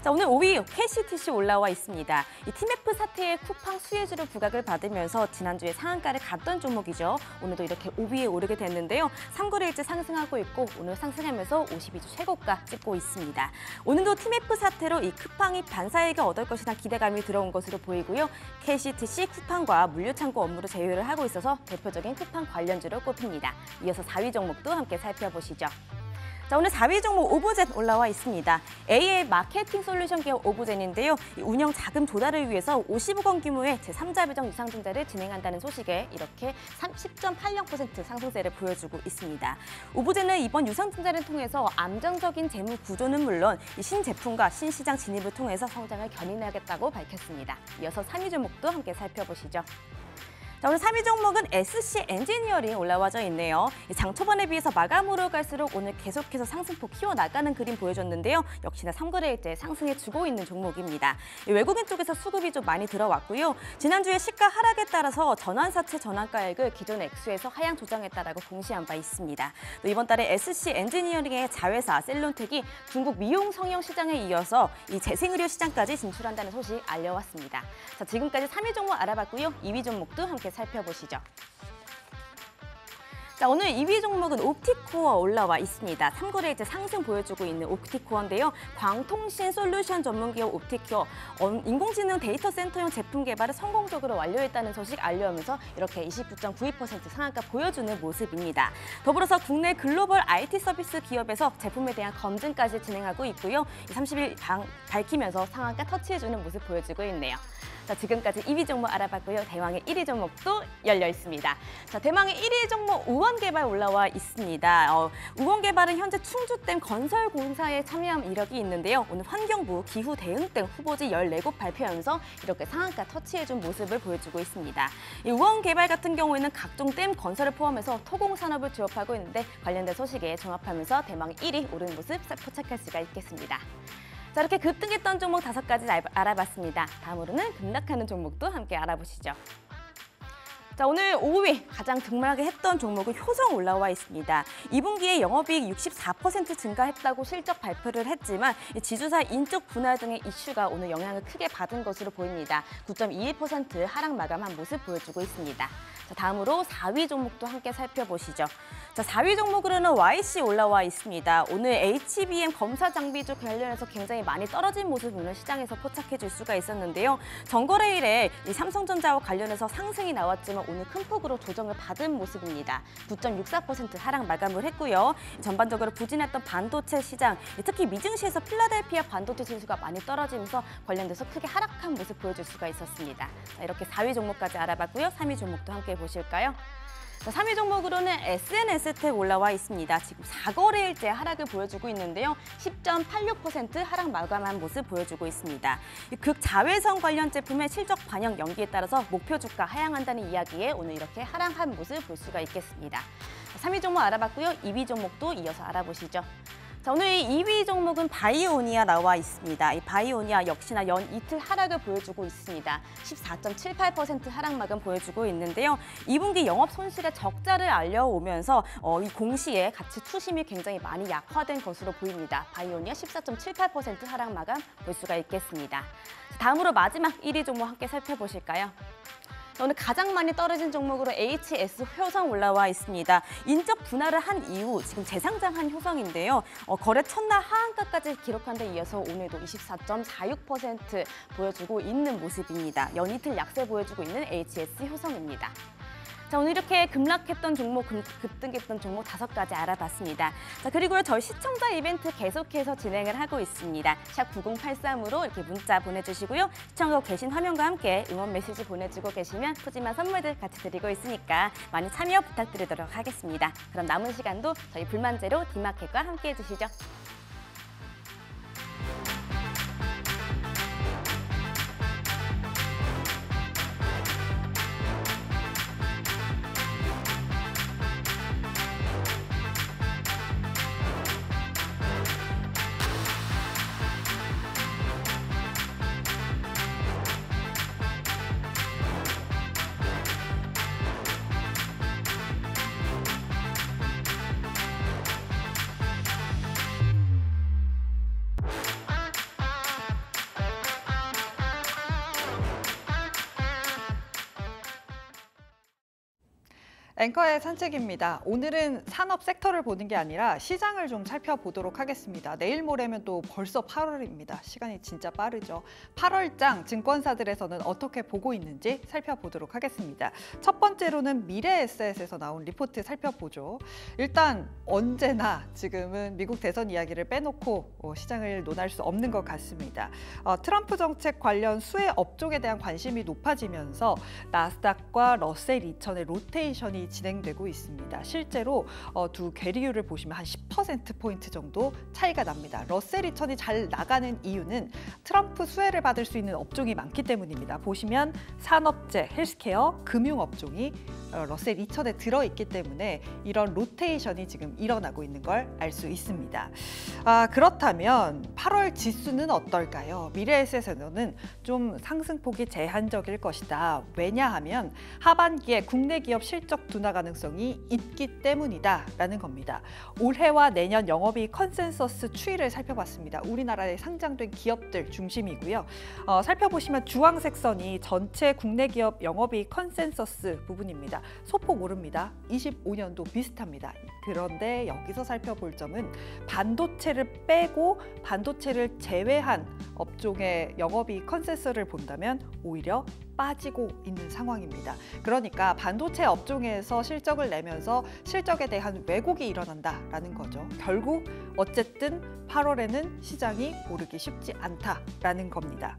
자, 오늘 5위 KCTC 올라와 있습니다. 이 TMF 사태의 쿠팡 수혜주로 부각을 받으면서 지난주에 상한가를 갔던 종목이죠. 오늘도 이렇게 5위에 오르게 됐는데요. 3거래일째 상승하고 있고 오늘 상승하면서 52주 최고가 찍고 있습니다. 오늘도 TMF 사태로 이 쿠팡이 반사이익을 얻을 것이나 기대감이 들어온 것으로 보이고요. KCTC 쿠팡과 물류창고 업무를 제휴를 하고 있어서 대표적인 쿠팡 관련주로 꼽힙니다. 이어서 4위 종목도 함께 살펴보시죠. 자, 오늘 4위 종목 오브젠 올라와 있습니다. AA 마케팅 솔루션 기업 오브젠인데요. 운영 자금 조달을 위해서 50억 원 규모의 제3자 배정 유상증자를 진행한다는 소식에 이렇게 10.80% 상승세를 보여주고 있습니다. 오브젠은 이번 유상증자를 통해서 안정적인 재무 구조는 물론 이 신제품과 신시장 진입을 통해서 성장을 견인하겠다고 밝혔습니다. 이어서 3위 종목도 함께 살펴보시죠. 자, 오늘 3위 종목은 SC 엔지니어링 올라와져 있네요. 장 초반에 비해서 마감으로 갈수록 오늘 계속해서 상승폭 키워나가는 그림 보여줬는데요. 역시나 3거래일째 상승해주고 있는 종목입니다. 외국인 쪽에서 수급이 좀 많이 들어왔고요. 지난주에 시가 하락에 따라서 전환사채 전환가액을 기존의 액수에서 하향 조정했다라고 공시한 바 있습니다. 또 이번 달에 SC 엔지니어링의 자회사 셀론텍이 중국 미용 성형 시장에 이어서 이 재생의료 시장까지 진출한다는 소식 알려왔습니다. 자, 지금까지 3위 종목 알아봤고요. 2위 종목도 함께 살펴보시죠. 자, 오늘 2위 종목은 옵티코어 올라와 있습니다. 3거래일째 상승 보여주고 있는 옵티코어인데요. 광통신 솔루션 전문기업 옵티코어, 인공지능 데이터 센터용 제품 개발을 성공적으로 완료했다는 소식 알려오면서 이렇게 29.92% 상한가 보여주는 모습입니다. 더불어서 국내 글로벌 IT 서비스 기업에서 제품에 대한 검증까지 진행하고 있고요. 30일 밝히면서 상한가 터치해주는 모습 보여주고 있네요. 자, 지금까지 2위 종목 알아봤고요. 대망의 1위 종목도 열려 있습니다. 자, 대망의 1위 종목 우원개발 올라와 있습니다. 우원개발은 현재 충주댐 건설공사에 참여한 이력이 있는데요. 오늘 환경부 기후대응댐 후보지 14곳 발표하면서 이렇게 상한가 터치해준 모습을 보여주고 있습니다. 이 우원개발 같은 경우에는 각종 댐 건설을 포함해서 토공산업을 주업하고 있는데 관련된 소식에 종합하면서 대망의 1위 오른 모습 포착할 수가 있겠습니다. 자, 이렇게 급등했던 종목 5가지 알아봤습니다. 다음으로는 급락하는 종목도 함께 알아보시죠. 자, 오늘 5위 가장 등락을 했던 종목은 효성 올라와 있습니다. 2분기에 영업이익 64% 증가했다고 실적 발표를 했지만 지주사 인적 분할 등의 이슈가 오늘 영향을 크게 받은 것으로 보입니다. 9.21% 하락 마감한 모습 보여주고 있습니다. 자, 다음으로 4위 종목도 함께 살펴보시죠. 자, 4위 종목으로는 YC 올라와 있습니다. 오늘 HBM 검사 장비주 관련해서 굉장히 많이 떨어진 모습 오늘 시장에서 포착해 줄 수가 있었는데요. 전거래일에 이 삼성전자와 관련해서 상승이 나왔지만 오늘 큰 폭으로 조정을 받은 모습입니다. 9.64% 하락 마감을 했고요. 전반적으로 부진했던 반도체 시장, 특히 미증시에서 필라델피아 반도체 지수가 많이 떨어지면서 관련돼서 크게 하락한 모습 보여줄 수가 있었습니다. 자, 이렇게 4위 종목까지 알아봤고요. 3위 종목도 함께 보실까요? 자, 3위 종목으로는 SNS텍 올라와 있습니다. 지금 4거래일째 하락을 보여주고 있는데요. 10.86% 하락 마감한 모습 보여주고 있습니다. 극자외선 관련 제품의 실적 반영 연기에 따라서 목표 주가 하향한다는 이야기에 오늘 이렇게 하락한 모습 볼 수가 있겠습니다. 자, 3위 종목 알아봤고요. 2위 종목도 이어서 알아보시죠. 자, 오늘 2위 종목은 바이오니아 나와 있습니다. 이 바이오니아 역시나 연 이틀 하락을 보여주고 있습니다. 14.78% 하락 마감 보여주고 있는데요. 2분기 영업 손실의 적자를 알려오면서 이 공시의 가치 투심이 굉장히 많이 약화된 것으로 보입니다. 바이오니아 14.78% 하락 마감 볼 수가 있겠습니다. 다음으로 마지막 1위 종목 함께 살펴보실까요? 오늘 가장 많이 떨어진 종목으로 HS 효성 올라와 있습니다. 인적 분할을 한 이후 지금 재상장한 효성인데요. 거래 첫날 하한가까지 기록한 데 이어서 오늘도 24.46% 보여주고 있는 모습입니다. 연이틀 약세 보여주고 있는 HS 효성입니다. 자, 오늘 이렇게 급락했던 종목, 급등했던 종목 5가지 알아봤습니다. 자, 그리고요, 저희 시청자 이벤트 계속해서 진행을 하고 있습니다. 샵 9083으로 이렇게 문자 보내주시고요. 시청하고 계신 화면과 함께 응원 메시지 보내주고 계시면 푸짐한 선물들 같이 드리고 있으니까 많이 참여 부탁드리도록 하겠습니다. 그럼 남은 시간도 저희 불만제로 디마켓과 함께 해주시죠. 앵커의 산책입니다. 오늘은 산업 섹터를 보는 게 아니라 시장을 좀 살펴보도록 하겠습니다. 내일 모레면 또 벌써 8월입니다. 시간이 진짜 빠르죠. 8월장 증권사들에서는 어떻게 보고 있는지 살펴보도록 하겠습니다. 첫 번째로는 미래에셋에서 나온 리포트 살펴보죠. 일단 언제나 지금은 미국 대선 이야기를 빼놓고 시장을 논할 수 없는 것 같습니다. 트럼프 정책 관련 수혜 업종에 대한 관심이 높아지면서 나스닥과 러셀 2000의 로테이션이 진행되고 있습니다. 실제로 두 괴리율을 보시면 한 10%포인트 정도 차이가 납니다. 러셀 2000이 잘 나가는 이유는 트럼프 수혜를 받을 수 있는 업종이 많기 때문입니다. 보시면 산업재, 헬스케어, 금융업종이 러셀 2000에 들어있기 때문에 이런 로테이션이 지금 일어나고 있는 걸 알 수 있습니다. 그렇다면 8월 지수는 어떨까요? 미래에셋에서는 좀 상승폭이 제한적일 것이다. 왜냐하면 하반기에 국내 기업 실적 둔화 가능성이 있기 때문이다라는 겁니다. 올해와 내년 영업이익 컨센서스 추이를 살펴봤습니다. 우리나라에 상장된 기업들 중심이고요. 살펴보시면 주황색 선이 전체 국내 기업 영업이익 컨센서스 부분입니다. 소폭 오릅니다. 25년도 비슷합니다. 그런데 여기서 살펴볼 점은 반도체를 빼고 반도체를 제외한 업종의 영업이익 컨센서스를 본다면 오히려 빠지고 있는 상황입니다. 그러니까 반도체 업종에서 실적을 내면서 실적에 대한 왜곡이 일어난다라는 거죠. 결국 어쨌든 8월에는 시장이 오르기 쉽지 않다라는 겁니다.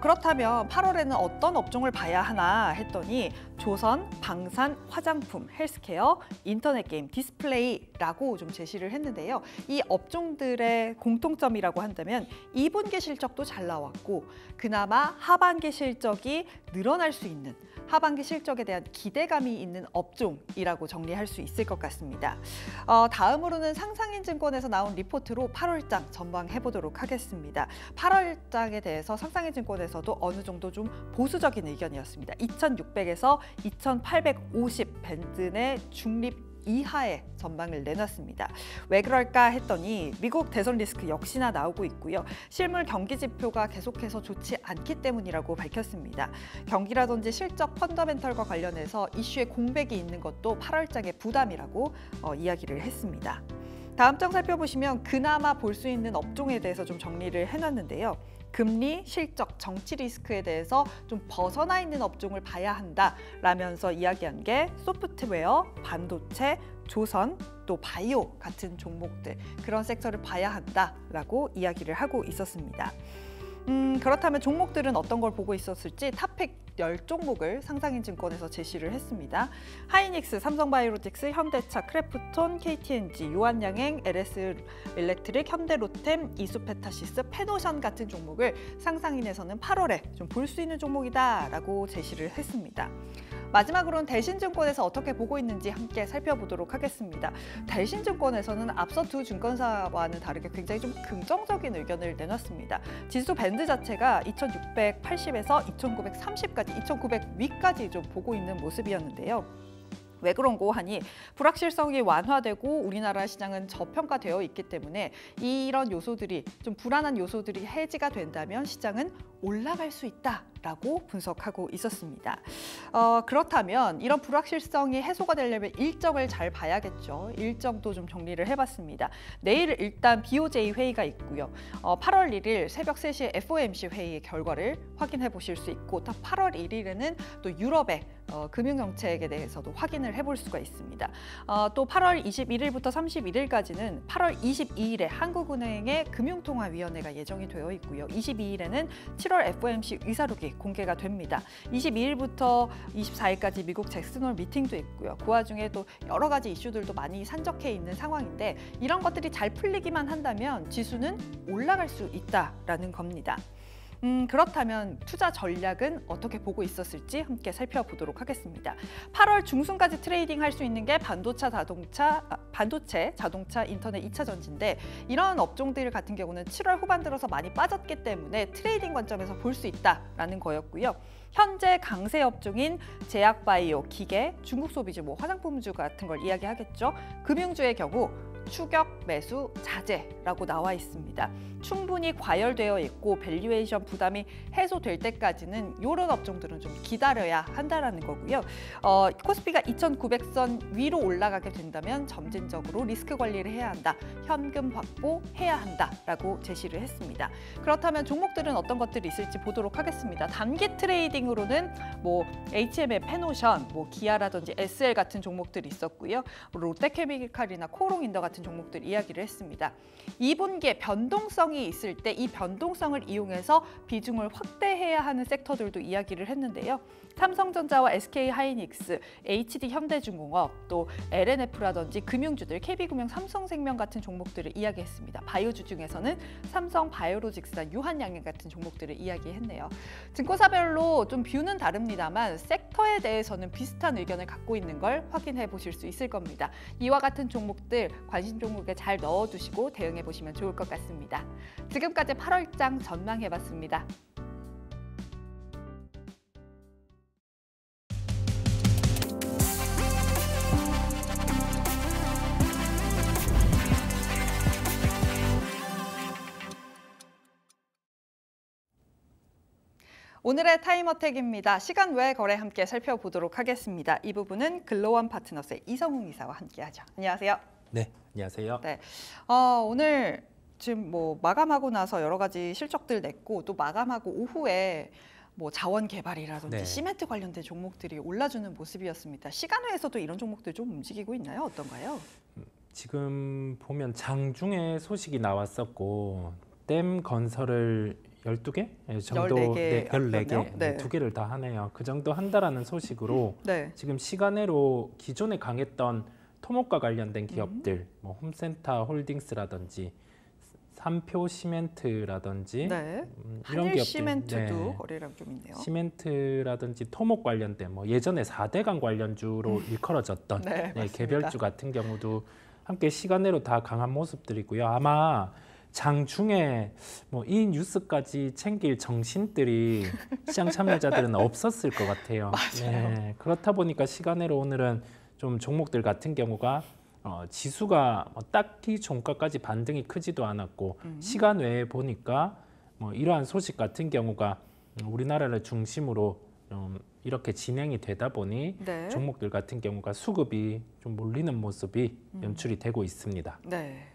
그렇다면 8월에는 어떤 업종을 봐야 하나 했더니 조선, 방산, 화장품, 헬스케어, 인터넷 게임, 디스플레이라고 좀 제시를 했는데요. 이 업종들의 공통점이라고 한다면 2분기 실적도 잘 나왔고 그나마 하반기 실적이 늘어날 수 있는 하반기 실적에 대한 기대감이 있는 업종이라고 정리할 수 있을 것 같습니다. 다음으로는 상상인증권에서 나온 리포트로 8월장 전망해 보도록 하겠습니다. 8월장에 대해서 상상인증권에서도 어느 정도 좀 보수적인 의견이었습니다. 2600에서 2850 밴드 내 중립 이하의 전망을 내놨습니다. 왜 그럴까 했더니 미국 대선 리스크 역시나 나오고 있고요. 실물 경기 지표가 계속해서 좋지 않기 때문이라고 밝혔습니다. 경기라든지 실적 펀더멘털과 관련해서 이슈에 공백이 있는 것도 8월장의 부담이라고 이야기를 했습니다. 다음 장 살펴보시면 그나마 볼 수 있는 업종에 대해서 좀 정리를 해놨는데요. 금리, 실적, 정치 리스크에 대해서 좀 벗어나 있는 업종을 봐야 한다라면서 이야기한 게 소프트웨어, 반도체, 조선, 또 바이오 같은 종목들 그런 섹터를 봐야 한다라고 이야기를 하고 있었습니다. 그렇다면 종목들은 어떤 걸 보고 있었을지 탑픽 10종목을 상상인증권에서 제시를 했습니다. 하이닉스, 삼성바이오로직스, 현대차, 크래프톤, KTNG, 유한양행, LS일렉트릭, 현대로템, 이수페타시스, 페노션 같은 종목을 상상인에서는 8월에 좀 볼 수 있는 종목이다라고 제시를 했습니다. 마지막으로는 대신증권에서 어떻게 보고 있는지 함께 살펴보도록 하겠습니다. 대신증권에서는 앞서 두 증권사와는 다르게 굉장히 좀 긍정적인 의견을 내놨습니다. 지수 밴드 자체가 2680에서 2930까지, 2900 위까지 좀 보고 있는 모습이었는데요. 왜 그런고 하니 불확실성이 완화되고 우리나라 시장은 저평가되어 있기 때문에 이런 요소들이 좀 불안한 요소들이 해지가 된다면 시장은 올라갈 수 있다라고 분석하고 있었습니다. 그렇다면 이런 불확실성이 해소가 되려면 일정을 잘 봐야겠죠. 일정도 좀 정리를 해봤습니다. 내일 일단 BOJ 회의가 있고요. 8월 1일 새벽 3시에 FOMC 회의의 결과를 확인해 보실 수 있고 8월 1일에는 또 유럽의 금융정책에 대해서도 확인을 해볼 수가 있습니다. 또 8월 21일부터 31일까지는 8월 22일에 한국은행의 금융통화위원회가 예정이 되어 있고요. 22일에는 7월 FOMC 의사록이 공개가 됩니다. 22일부터 24일까지 미국 잭슨홀 미팅도 있고요. 그 와중에 또 여러 가지 이슈들도 많이 산적해 있는 상황인데 이런 것들이 잘 풀리기만 한다면 지수는 올라갈 수 있다라는 겁니다. 그렇다면 투자 전략은 어떻게 보고 있었을지 함께 살펴보도록 하겠습니다. 8월 중순까지 트레이딩 할 수 있는 게 반도체, 자동차, 인터넷 2차 전지인데 이런 업종들 같은 경우는 7월 후반 들어서 많이 빠졌기 때문에 트레이딩 관점에서 볼 수 있다라는 거였고요. 현재 강세 업종인 제약 바이오, 기계, 중국 소비주, 화장품주 같은 걸 이야기하겠죠. 금융주의 경우 추격 매수 자제라고 나와 있습니다. 충분히 과열되어 있고 밸류에이션 부담이 해소될 때까지는 이런 업종들은 좀 기다려야 한다라는 거고요. 코스피가 2,900선 위로 올라가게 된다면 점진적으로 리스크 관리를 해야 한다. 현금 확보해야 한다라고 제시를 했습니다. 그렇다면 종목들은 어떤 것들이 있을지 보도록 하겠습니다. 단기 트레이딩으로는 뭐 HM의 페노션, 뭐 기아라든지 SL 같은 종목들이 있었고요. 롯데케미칼이나 코롱인더 같은 종목들 이야기를 했습니다. 2분기에 변동성이 있을 때 이 변동성을 이용해서 비중을 확대해야 하는 섹터들도 이야기를 했는데요. 삼성전자와 SK하이닉스, HD현대중공업, 또 LNF라든지 금융주들, KB금융, 삼성생명 같은 종목들을 이야기했습니다. 바이오주 중에서는 삼성바이오로직스나 유한양행 같은 종목들을 이야기했네요. 증권사별로 좀 뷰는 다릅니다만 섹터에 대해서는 비슷한 의견을 갖고 있는 걸 확인해 보실 수 있을 겁니다. 이와 같은 종목들 관심 종목에 잘 넣어두시고 대응해 보시면 좋을 것 같습니다. 지금까지 8월장 전망해봤습니다. 오늘의 타임어택입니다. 시간 외 거래 함께 살펴보도록 하겠습니다. 이 부분은 글로원 파트너스의 이성웅 이사와 함께하죠. 안녕하세요. 네, 안녕하세요. 네, 오늘 지금 뭐 마감하고 나서 여러 가지 실적들 냈고 또 마감하고 오후에 뭐 자원 개발이라든지 네. 시멘트 관련된 종목들이 올라주는 모습이었습니다. 시간외에서도 이런 종목들 좀 움직이고 있나요? 어떤가요? 지금 보면 장중에 소식이 나왔었고 댐 건설을 12개 정도 14개 14개 네. 2개를 다 하네요. 그 정도 한다라는 소식으로 네. 지금 시간외로 기존에 강했던 토목과 관련된 기업들 뭐 홈센터 홀딩스라든지 삼표 시멘트라든지 네. 이런 한일 기업들 시멘트도 네. 거래량 좀 있네요. 시멘트라든지 토목 관련된 뭐 예전에 4대강 관련주로 일컬어졌던 네, 맞습니다. 개별주 같은 경우도 함께 시간내로 다 강한 모습들이고요. 아마 장중에 뭐 이 뉴스까지 챙길 정신들이 시장 참여자들은 없었을 것 같아요. 네, 그렇다 보니까 시간내로 오늘은 좀 종목들 같은 경우가 지수가 딱히 종가까지 반등이 크지도 않았고 시간 외에 보니까 뭐 이러한 소식 같은 경우가 우리나라를 중심으로 이렇게 진행이 되다 보니 네. 종목들 같은 경우가 수급이 좀 몰리는 모습이 연출이 되고 있습니다. 네.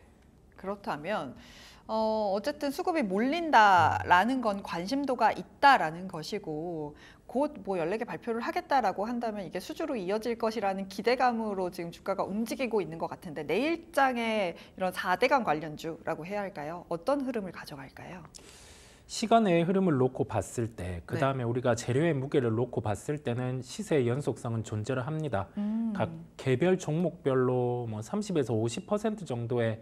그렇다면 어쨌든 수급이 몰린다라는 건 관심도가 있다라는 것이고 곧 뭐 14개 발표를 하겠다라고 한다면 이게 수주로 이어질 것이라는 기대감으로 지금 주가가 움직이고 있는 것 같은데 내일장에 이런 4대강 관련주라고 해야 할까요? 어떤 흐름을 가져갈까요? 시간의 흐름을 놓고 봤을 때 그다음에 우리가 재료의 무게를 놓고 봤을 때는 시세의 연속성은 존재를 합니다. 각 개별 종목별로 뭐 30에서 50% 정도의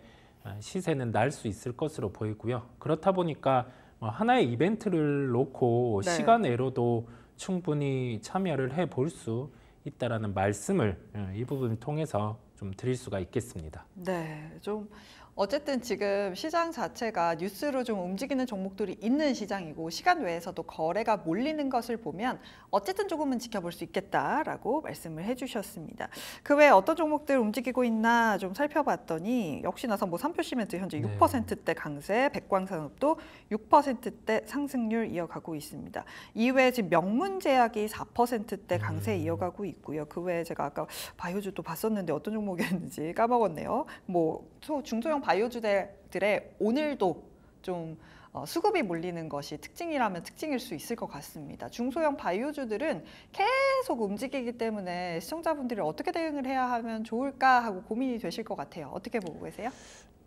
시세는 날 수 있을 것으로 보이고요. 그렇다 보니까 하나의 이벤트를 놓고 네. 시간외로도 충분히 참여를 해볼 수 있다라는 말씀을 이 부분을 통해서 좀 드릴 수가 있겠습니다. 네, 좀 어쨌든 지금 시장 자체가 뉴스로 좀 움직이는 종목들이 있는 시장이고 시간 외에서도 거래가 몰리는 것을 보면 어쨌든 조금은 지켜볼 수 있겠다라고 말씀을 해주셨습니다. 그 외에 어떤 종목들 움직이고 있나 좀 살펴봤더니 역시나서 뭐 삼표시멘트 현재 네. 6%대 강세, 백광산업도 6%대 상승률 이어가고 있습니다. 이외에 지금 명문제약이 4%대 강세 이어가고 있고요. 그 외에 제가 아까 바이오주도 봤었는데 어떤 종목이었는지 까먹었네요. 뭐 중소형 바이오주들의 오늘도 좀 수급이 몰리는 것이 특징이라면 특징일 수 있을 것 같습니다. 중소형 바이오주들은 계속 움직이기 때문에 시청자분들이 어떻게 대응을 해야 하면 좋을까 하고 고민이 되실 것 같아요. 어떻게 보고 계세요?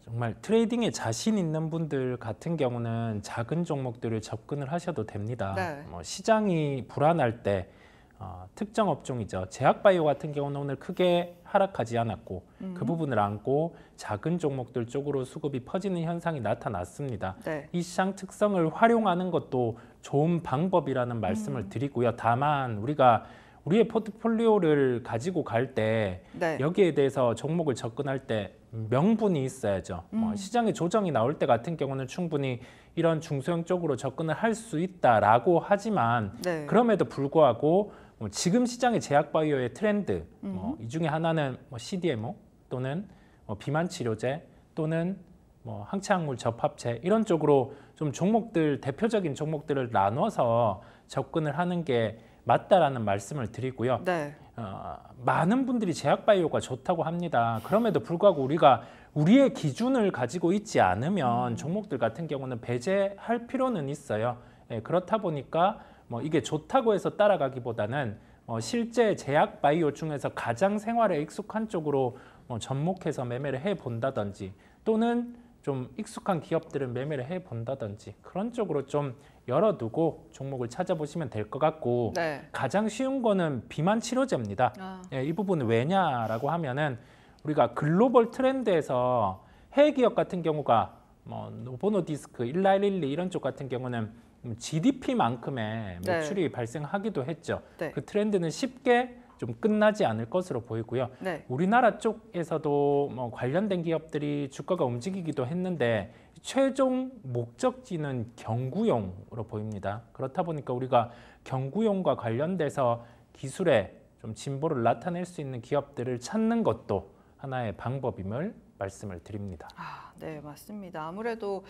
정말 트레이딩에 자신 있는 분들 같은 경우는 작은 종목들을 접근을 하셔도 됩니다. 네. 시장이 불안할 때 특정 업종이죠. 제약바이오 같은 경우는 오늘 크게 하락하지 않았고 그 부분을 안고 작은 종목들 쪽으로 수급이 퍼지는 현상이 나타났습니다. 네. 이 시장 특성을 활용하는 것도 좋은 방법이라는 말씀을 드리고요. 다만 우리가 우리의 포트폴리오를 가지고 갈 때 네. 여기에 대해서 종목을 접근할 때 명분이 있어야죠. 시장의 조정이 나올 때 같은 경우는 충분히 이런 중소형 쪽으로 접근을 할 수 있다라고 하지만 네. 그럼에도 불구하고 지금 시장의 제약바이오의 트렌드 이 중에 하나는 CDMO 또는 비만 치료제 또는 뭐 항체약물 접합체 이런 쪽으로 좀 종목들 대표적인 종목들을 나눠서 접근을 하는 게 맞다라는 말씀을 드리고요. 네. 많은 분들이 제약바이오가 좋다고 합니다. 그럼에도 불구하고 우리가 우리의 기준을 가지고 있지 않으면 종목들 같은 경우는 배제할 필요는 있어요. 예, 그렇다 보니까 뭐 이게 좋다고 해서 따라가기보다는 실제 제약바이오 중에서 가장 생활에 익숙한 쪽으로 접목해서 매매를 해본다든지 또는 좀 익숙한 기업들은 매매를 해본다든지 그런 쪽으로 좀 열어두고 종목을 찾아보시면 될 것 같고 네. 가장 쉬운 거는 비만 치료제입니다. 예, 이 부분은 왜냐라고 하면은 우리가 글로벌 트렌드에서 해외 기업 같은 경우가 뭐 노보노디스크, 일라일릴리 이런 쪽 같은 경우는 GDP만큼의 네. 매출이 발생하기도 했죠. 네. 그 트렌드는 쉽게 좀 끝나지 않을 것으로 보이고요. 네. 우리나라 쪽에서도 뭐 관련된 기업들이 주가가 움직이기도 했는데 최종 목적지는 경구용으로 보입니다. 그렇다 보니까 우리가 경구용과 관련돼서 기술에 좀 진보를 나타낼 수 있는 기업들을 찾는 것도 하나의 방법임을 말씀을 드립니다. 네, 맞습니다. 아무래도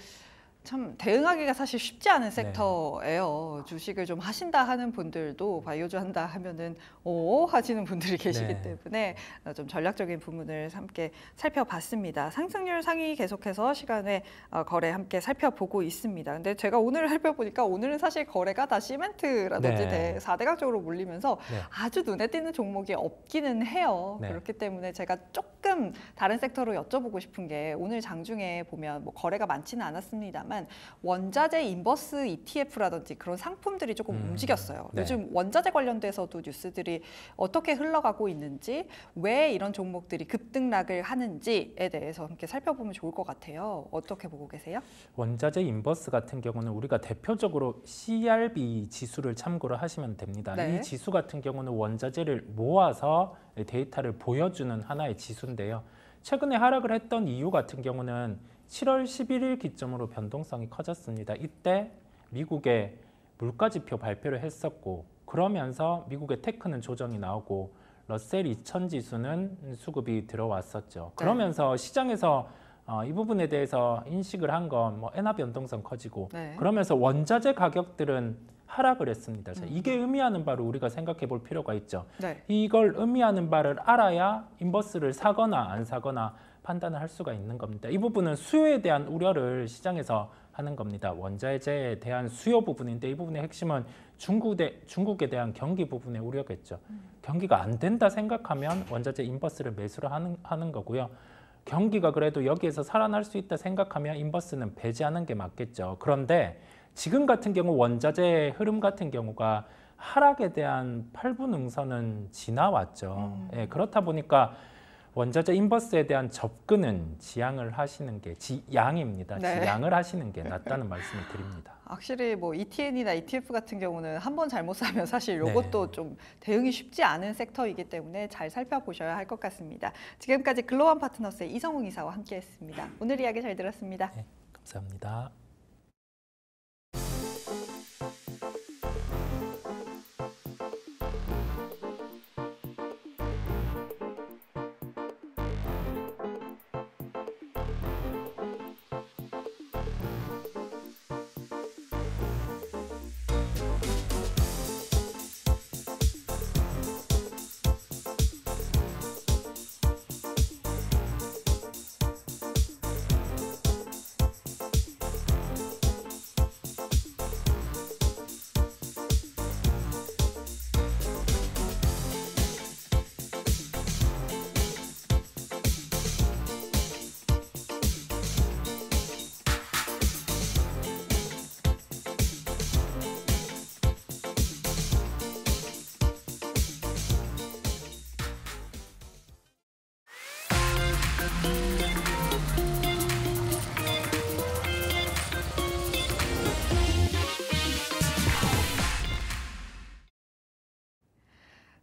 참 대응하기가 사실 쉽지 않은 섹터예요. 주식을 좀 하신다 하는 분들도 바이오주 한다 하면은 오 하시는 분들이 계시기 때문에 좀 전략적인 부분을 함께 살펴봤습니다. 상승률 상위 계속해서 시간에 거래 함께 살펴보고 있습니다. 근데 제가 오늘 살펴보니까 오늘은 사실 거래가 다 시멘트라든지 4대강 쪽으로 몰리면서 아주 눈에 띄는 종목이 없기는 해요. 그렇기 때문에 제가 조금 다른 섹터로 여쭤보고 싶은 게 오늘 장중에 보면 뭐 거래가 많지는 않았습니다만 원자재 인버스 ETF라든지 그런 상품들이 조금 움직였어요. 요즘 원자재 관련돼서도 뉴스들이 어떻게 흘러가고 있는지 왜 이런 종목들이 급등락을 하는지에 대해서 함께 살펴보면 좋을 것 같아요. 어떻게 보고 계세요? 원자재 인버스 같은 경우는 우리가 대표적으로 CRB 지수를 참고를 하시면 됩니다. 이 지수 같은 경우는 원자재를 모아서 데이터를 보여주는 하나의 지수인데요. 최근에 하락을 했던 이유 같은 경우는 7월 11일 기점으로 변동성이 커졌습니다. 이때 미국의 물가지표 발표를 했었고 그러면서 미국의 테크는 조정이 나오고 러셀 2000 지수는 수급이 들어왔었죠. 그러면서 시장에서 이 부분에 대해서 인식을 한 건 뭐 엔화 변동성 커지고 그러면서 원자재 가격들은 하락을 했습니다. 자, 이게 의미하는 바를 우리가 생각해 볼 필요가 있죠. 이걸 의미하는 바를 알아야 인버스를 사거나 안 사거나 판단을 할 수가 있는 겁니다. 이 부분은 수요에 대한 우려를 시장에서 하는 겁니다. 원자재에 대한 수요 부분인데 이 부분의 핵심은 중국에 대한 경기 부분의 우려겠죠. 경기가 안 된다 생각하면 원자재 인버스를 매수를 하는 거고요. 경기가 그래도 여기에서 살아날 수 있다 생각하면 인버스는 배제하는 게 맞겠죠. 그런데 지금 같은 경우 원자재 흐름 같은 경우가 하락에 대한 8분 응선은 지나왔죠. 그렇다 보니까 원자재 인버스에 대한 접근은 지양을 하시는 게 지양입니다. 지양을 하시는 게 낫다는 말씀을 드립니다. 확실히 뭐 ETN이나 ETF 같은 경우는 한번 잘못 사면 사실 이것도 좀 대응이 쉽지 않은 섹터이기 때문에 잘 살펴보셔야 할 것 같습니다. 지금까지 글로원 파트너스의 이성웅 이사와 함께했습니다. 오늘 이야기 잘 들었습니다. 네, 감사합니다.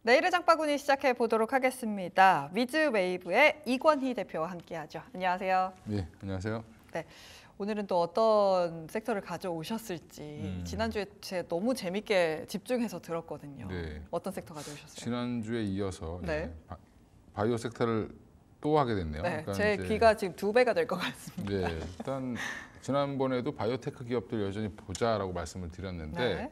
내일의 장바구니 시작해 보도록 하겠습니다. 위즈웨이브의 이권희 대표와 함께하죠. 안녕하세요. 네, 안녕하세요. 네, 오늘은 또 어떤 섹터를 가져오셨을지 지난주에 제가 너무 재밌게 집중해서 들었거든요. 어떤 섹터 가져오셨어요? 지난주에 이어서 네. 바이오 섹터를 또 하게 됐네요. 네, 그러니까 제 이제 귀가 지금 2배가 될 것 같습니다. 네, 일단 지난번에도 바이오테크 기업들 여전히 보자라고 말씀을 드렸는데 네.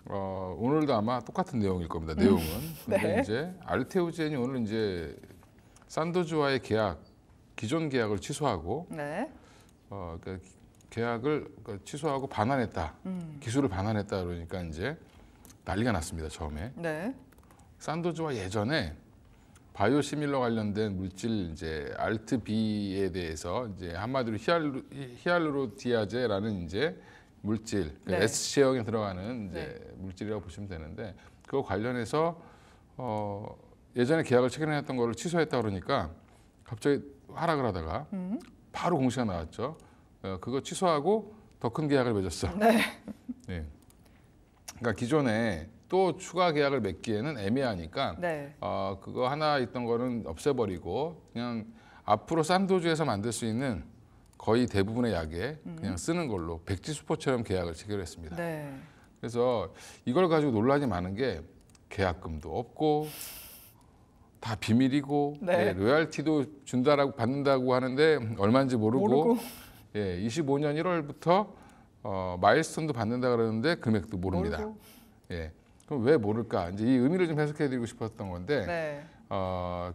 오늘도 아마 똑같은 내용일 겁니다. 내용은. 근데 네. 이제 알테오젠이 오늘 이제 산도즈와의 계약, 기존 계약을 취소하고 네. 그러니까 계약을 취소하고 반환했다. 기술을 반환했다 그러니까 이제 난리가 났습니다. 처음에. 네. 산도즈와 예전에 바이오시밀러 관련된 물질 이제 알트비에 대해서 이제 한마디로 히알루로디아제라는 이제 물질 네. S 제형에 들어가는 이제 물질이라고 보시면 되는데 그거 관련해서 예전에 계약을 체결했던 거를 취소했다 그러니까 갑자기 하락을 하다가 바로 공시가 나왔죠. 그거 취소하고 더 큰 계약을 맺었어. 네. 네. 그러니까 기존에 또 추가 계약을 맺기에는 애매하니까 네. 그거 하나 있던 거는 없애버리고 그냥 앞으로 산도주에서 만들 수 있는 거의 대부분의 약에 그냥 쓰는 걸로 백지수포처럼 계약을 체결했습니다. 네. 그래서 이걸 가지고 논란이 많은 게 계약금도 없고 다 비밀이고 네. 로얄티도 준다라고 받는다고 하는데 얼마인지 모르고. 25년 1월부터 마일스톤도 받는다 그러는데 금액도 모릅니다. 모르고. 예. 그럼 왜 모를까? 이제 이 의미를 좀 해석해드리고 싶었던 건데 네.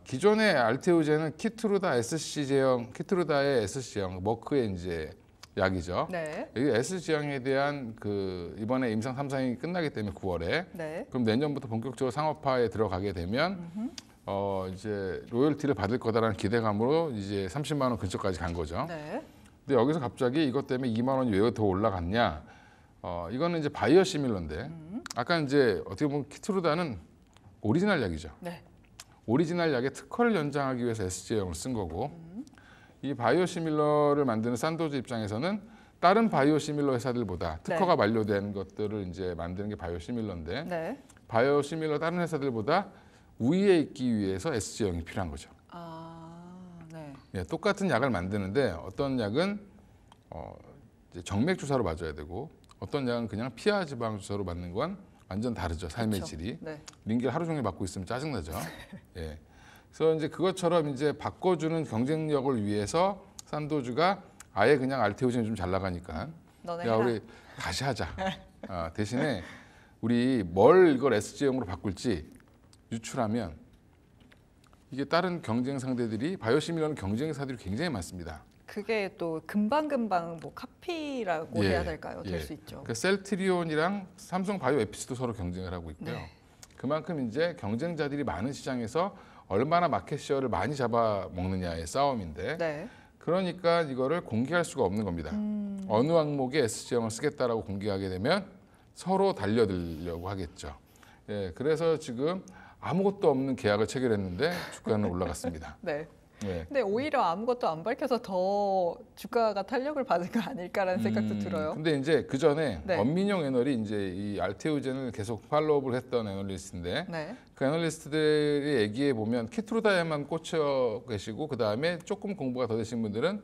기존의 알테오제는 키트루다 SC 제형, 키트루다의 SC 제형, 머크의 이제 약이죠. 네. 이 S 제형에 대한 그 이번에 임상 3상이 끝나기 때문에 9월에 네. 그럼 내년부터 본격적으로 상업화에 들어가게 되면 이제 로열티를 받을 거다라는 기대감으로 이제 30만 원 근처까지 간 거죠. 네. 근데 여기서 갑자기 이것 때문에 2만 원이 왜 더 올라갔냐? 이거는 이제 바이오시밀러인데 아까 이제 어떻게 보면 키트루다는 오리지널 약이죠. 네. 오리지널 약의 특허를 연장하기 위해서 SJ형을 쓴 거고 이 바이오시밀러를 만드는 산도즈 입장에서는 다른 바이오시밀러 회사들보다 특허가 만료된 것들을 이제 만드는 게 바이오시밀러인데 네. 바이오시밀러 다른 회사들보다 우위에 있기 위해서 SJ형이 필요한 거죠. 네. 예, 똑같은 약을 만드는데 어떤 약은 이제 정맥 주사로 맞아야 되고 어떤 약은 그냥 피하 지방 주사로 맞는 건 완전 다르죠. 삶의 그렇죠. 질이. 네. 링겔 하루 종일 맞고 있으면 짜증나죠. 예. 그래서 이제 그것처럼 이제 바꿔주는 경쟁력을 위해서 산도주가 아예 그냥 알테오젠이 좀 잘 나가니까 너네 야 해라. 우리 다시 하자. 대신에 우리 뭘 이걸 SG형으로 바꿀지 유출하면 이게 다른 경쟁 상대들이 바이오시밀러는 경쟁 사들이 굉장히 많습니다. 그게 또 금방금방 뭐 카피라고 해야 될까요? 될 수 있죠. 그러니까 셀트리온이랑 삼성 바이오 에피스도 서로 경쟁을 하고 있고요. 네. 그만큼 이제 경쟁자들이 많은 시장에서 얼마나 마켓시어를 많이 잡아먹느냐의 싸움인데 네. 그러니까 이거를 공개할 수가 없는 겁니다. 어느 항목에 SG형을 쓰겠다라고 공개하게 되면 서로 달려들려고 하겠죠. 예, 그래서 지금 아무것도 없는 계약을 체결했는데 주가는 올라갔습니다. 네. 예. 근데 오히려 아무것도 안 밝혀서 더 주가가 탄력을 받은 거 아닐까라는 생각도 들어요. 근데 이제 그 전에 네. 원민용 애널이 이제 이 알테오젠을 계속 팔로우업을 했던 애널리스트인데 네. 그 애널리스트들이 얘기해 보면 키트루다에만 꽂혀 계시고 그 다음에 조금 공부가 더 되신 분들은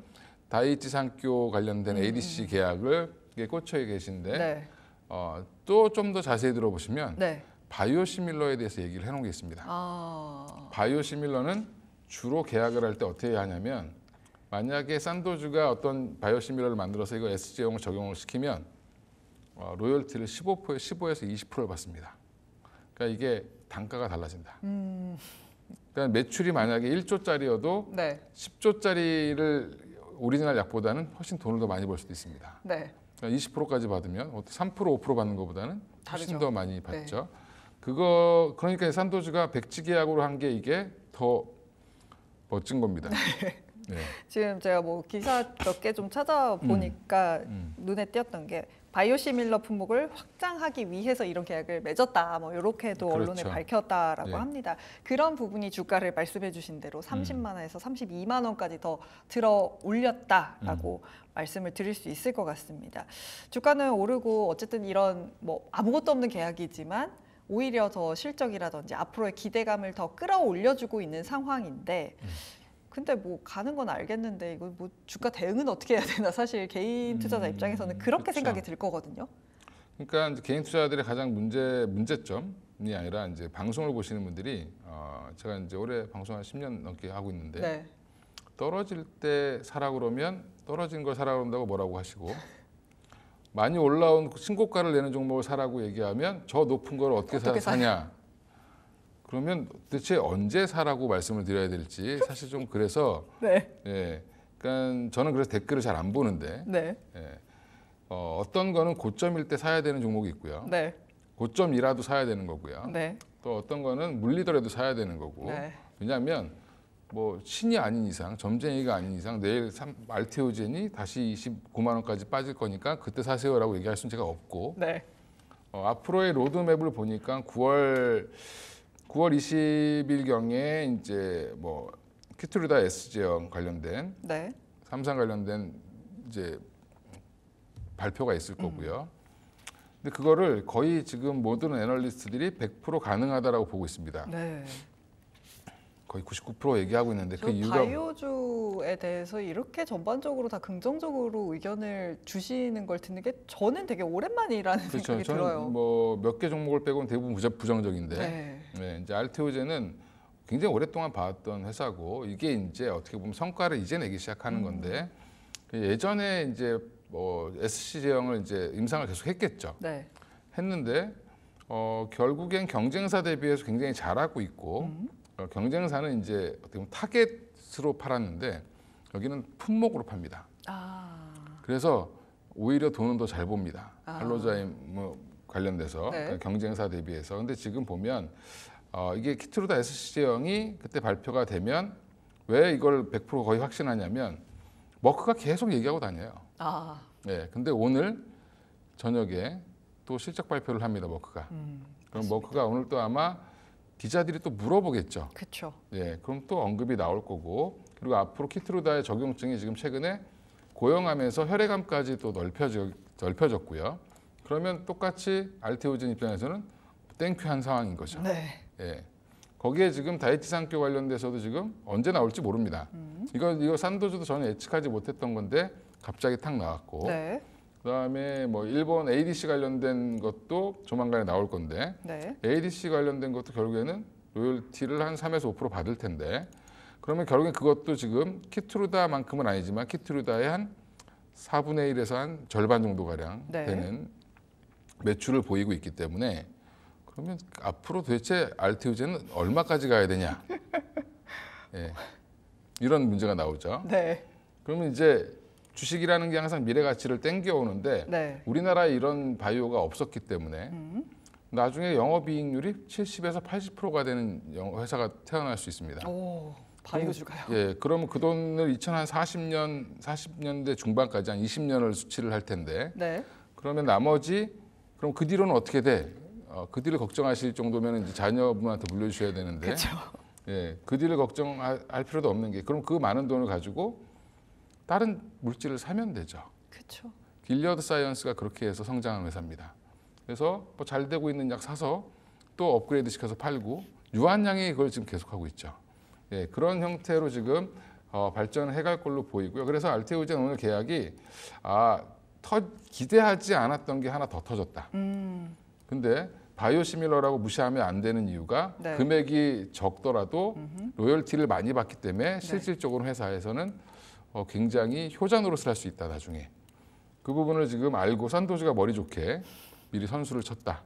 다이치 산교 관련된 ADC 계약을 꽂혀 계신데 네. 또 좀 더 자세히 들어보시면 네. 바이오시밀러에 대해서 얘기를 해놓은 게 있습니다. 바이오시밀러는 주로 계약을 할 때 어떻게 하냐면 만약에 산도주가 어떤 바이오시밀러를 만들어서 이거 SG형을 적용을 시키면 로열티를 15에서 20%를 받습니다. 그러니까 이게 단가가 달라진다. 그러니까 매출이 만약에 1조짜리여도 네. 10조짜리를 오리지널 약보다는 훨씬 돈을 더 많이 벌 수도 있습니다. 네. 그러니까 20%까지 받으면 3% 5% 받는 것보다는 훨씬 다르죠. 더 많이 받죠. 그러니까 산도주가 백지 계약으로 한 게 이게 더 멋진 겁니다. 네. 지금 제가 뭐 기사 몇 개 좀 찾아보니까 눈에 띄었던 게 바이오시밀러 품목을 확장하기 위해서 이런 계약을 맺었다. 뭐 이렇게도 그렇죠. 언론에 밝혔다라고 네. 합니다. 그런 부분이 주가를 말씀해 주신 대로 30만 원에서 32만 원까지 더 들어 올렸다라고 말씀을 드릴 수 있을 것 같습니다. 주가는 오르고 어쨌든 이런 뭐 아무것도 없는 계약이지만 오히려 더 실적이라든지 앞으로의 기대감을 더 끌어올려주고 있는 상황인데 근데 뭐 가는 건 알겠는데 이거 뭐 주가 대응은 어떻게 해야 되나 사실 개인 투자자 입장에서는 그렇게 그렇죠. 생각이 들 거거든요. 그러니까 이제 개인 투자들의 가장 문제점이 아니라 이제 방송을 보시는 분들이 제가 이제 올해 방송 한 10년 넘게 하고 있는데 네. 떨어질 때 사라 그러면 떨어진 걸 사라 그런다고 뭐라고 하시고 많이 올라온 신고가를 내는 종목을 사라고 얘기하면 저 높은 걸 어떻게 사냐. 그러면 도대체 언제 사라고 말씀을 드려야 될지 사실 좀 그래서 네. 예, 그러니까 저는 그래서 댓글을 잘 안 보는데 네. 예, 어떤 거는 고점일 때 사야 되는 종목이 있고요. 네. 고점이라도 사야 되는 거고요. 네. 또 어떤 거는 물리더라도 사야 되는 거고. 네. 왜냐하면 뭐 신이 아닌 이상, 점쟁이가 아닌 이상 내일 알테오젠이 다시 29만 원까지 빠질 거니까 그때 사세요라고 얘기할 수는 제가 없고. 네. 앞으로의 로드맵을 보니까 9월 20일경에 이제 뭐 키트루다 SG형 관련된 네. 삼성 관련된 이제 발표가 있을 거고요. 근데 그거를 거의 지금 모든 애널리스트들이 100% 가능하다라고 보고 있습니다. 네. 거의 99% 얘기하고 있는데 저 그 이유가 바이오주에 대해서 이렇게 전반적으로 다 긍정적으로 의견을 주시는 걸 듣는 게 저는 되게 오랜만이라는 그렇죠. 생각이 저는 들어요. 뭐 몇 개 종목을 빼고는 대부분 부정적인데 네. 네, 이제 알테오젠은 굉장히 오랫동안 봐왔던 회사고 이게 이제 어떻게 보면 성과를 이제 내기 시작하는 건데 예전에 이제 뭐 SC제형을 이제 임상을 계속 했겠죠. 네. 했는데 결국엔 경쟁사 대비해서 굉장히 잘하고 있고 경쟁사는 이제 어떻게 보면 타겟으로 팔았는데 여기는 품목으로 팝니다. 아. 그래서 오히려 돈은 더 잘 봅니다. 아. 할로자임 뭐 관련돼서 네. 그러니까 경쟁사 대비해서. 근데 지금 보면 이게 키트루다 SC제형이 그때 발표가 되면 왜 이걸 100% 거의 확신하냐면 머크가 계속 얘기하고 다녀요. 아. 네, 근데 오늘 저녁에 또 실적 발표를 합니다. 머크가. 그럼 머크가 오늘 또 아마 기자들이 또 물어보겠죠. 그렇죠. 예, 그럼 또 언급이 나올 거고 그리고 앞으로 키트루다의 적용증이 지금 최근에 고용하면서 혈액암까지 또 넓혀졌고요. 그러면 똑같이 알테오젠 입장에서는 땡큐한 상황인 거죠. 네. 예, 거기에 지금 다이티상교 관련돼서도 지금 언제 나올지 모릅니다. 이거 산도주도 저는 예측하지 못했던 건데 갑자기 탁 나왔고 네. 그다음에 뭐 일본 ADC 관련된 것도 조만간에 나올 건데 네. ADC 관련된 것도 결국에는 로열티를 한 3에서 5% 받을 텐데 그러면 결국엔 그것도 지금 키트루다만큼은 아니지만 키트루다의 한 4분의 1에서 한 절반 정도 가량 네. 되는 매출을 보이고 있기 때문에 그러면 앞으로 도대체 알테오젠은 얼마까지 가야 되냐? 예, 이런 문제가 나오죠. 네. 그러면 이제 주식이라는 게 항상 미래 가치를 땡겨오는데 네. 우리나라에 이런 바이오가 없었기 때문에 나중에 영업이익률이 70에서 80%가 되는 회사가 태어날 수 있습니다. 오. 바이오주가요. 예, 그러면 그 돈을 40년대 중반까지 한 20년을 수치를 할 텐데 네. 그러면 나머지 그럼 그 뒤로는 어떻게 돼? 그 뒤를 걱정하실 정도면 이제 자녀분한테 물려주셔야 되는데 그렇죠. 예, 그 뒤를 걱정할 필요도 없는 게 그럼 그 많은 돈을 가지고 다른 물질을 사면 되죠. 그렇죠. 길리어드 사이언스가 그렇게 해서 성장한 회사입니다. 그래서 뭐 잘 되고 있는 약 사서 또 업그레이드 시켜서 팔고 유한양이 그걸 지금 계속하고 있죠. 예, 그런 형태로 지금 발전을 해갈 걸로 보이고요. 그래서 알테오젠 오늘 계약이 기대하지 않았던 게 하나 더 터졌다. 근데 바이오시밀러라고 무시하면 안 되는 이유가 네. 금액이 적더라도 로열티를 많이 받기 때문에 실질적으로 회사에서는 굉장히 효자 노릇을 할 수 있다 나중에. 그 부분을 지금 알고 산도주가 머리 좋게 미리 선수를 쳤다.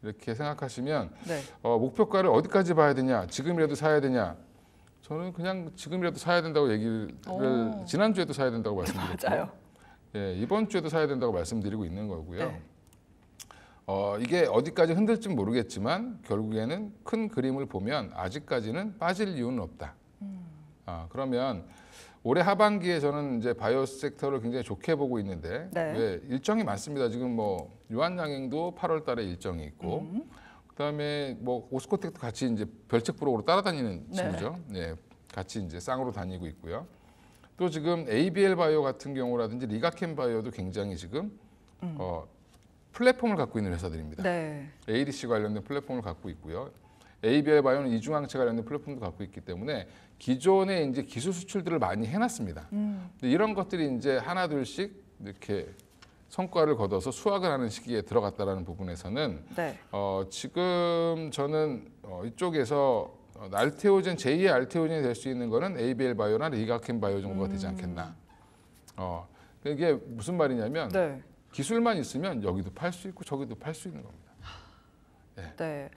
이렇게 생각하시면 네. 목표가를 어디까지 봐야 되냐, 지금이라도 사야 되냐. 저는 그냥 지금이라도 사야 된다고 얘기를 오. 지난주에도 사야 된다고 말씀드렸고 맞아요. 예, 이번 주에도 사야 된다고 말씀드리고 있는 거고요. 네. 이게 어디까지 흔들지 모르겠지만 결국에는 큰 그림을 보면 아직까지는 빠질 이유는 없다. 그러면 올해 하반기에 저는 이제 바이오 섹터를 굉장히 좋게 보고 있는데 네. 왜 일정이 많습니다. 지금 뭐 유한양행도 8월달에 일정이 있고 그다음에 뭐 오스코텍도 같이 이제 별책 부록으로 따라다니는 네. 친구죠. 네, 같이 이제 쌍으로 다니고 있고요. 또 지금 ABL 바이오 같은 경우라든지 리가켄 바이오도 굉장히 지금 플랫폼을 갖고 있는 회사들입니다. 네. ADC 관련된 플랫폼을 갖고 있고요. ABL 바이오는 이중항체 관련된 플랫폼도 갖고 있기 때문에 기존에 이제 기술 수출들을 많이 해놨습니다. 근데 이런 것들이 이제 하나 둘씩 이렇게 성과를 거둬서 수확을 하는 시기에 들어갔다라는 부분에서는 네. 지금 저는 이쪽에서 알테오젠, 제2의 알테오젠이 될 수 있는 거는 ABL 바이오나 리가켄 바이오 정도가 되지 않겠나. 이게 무슨 말이냐면 네. 기술만 있으면 여기도 팔 수 있고 저기도 팔 수 있는 겁니다. 네.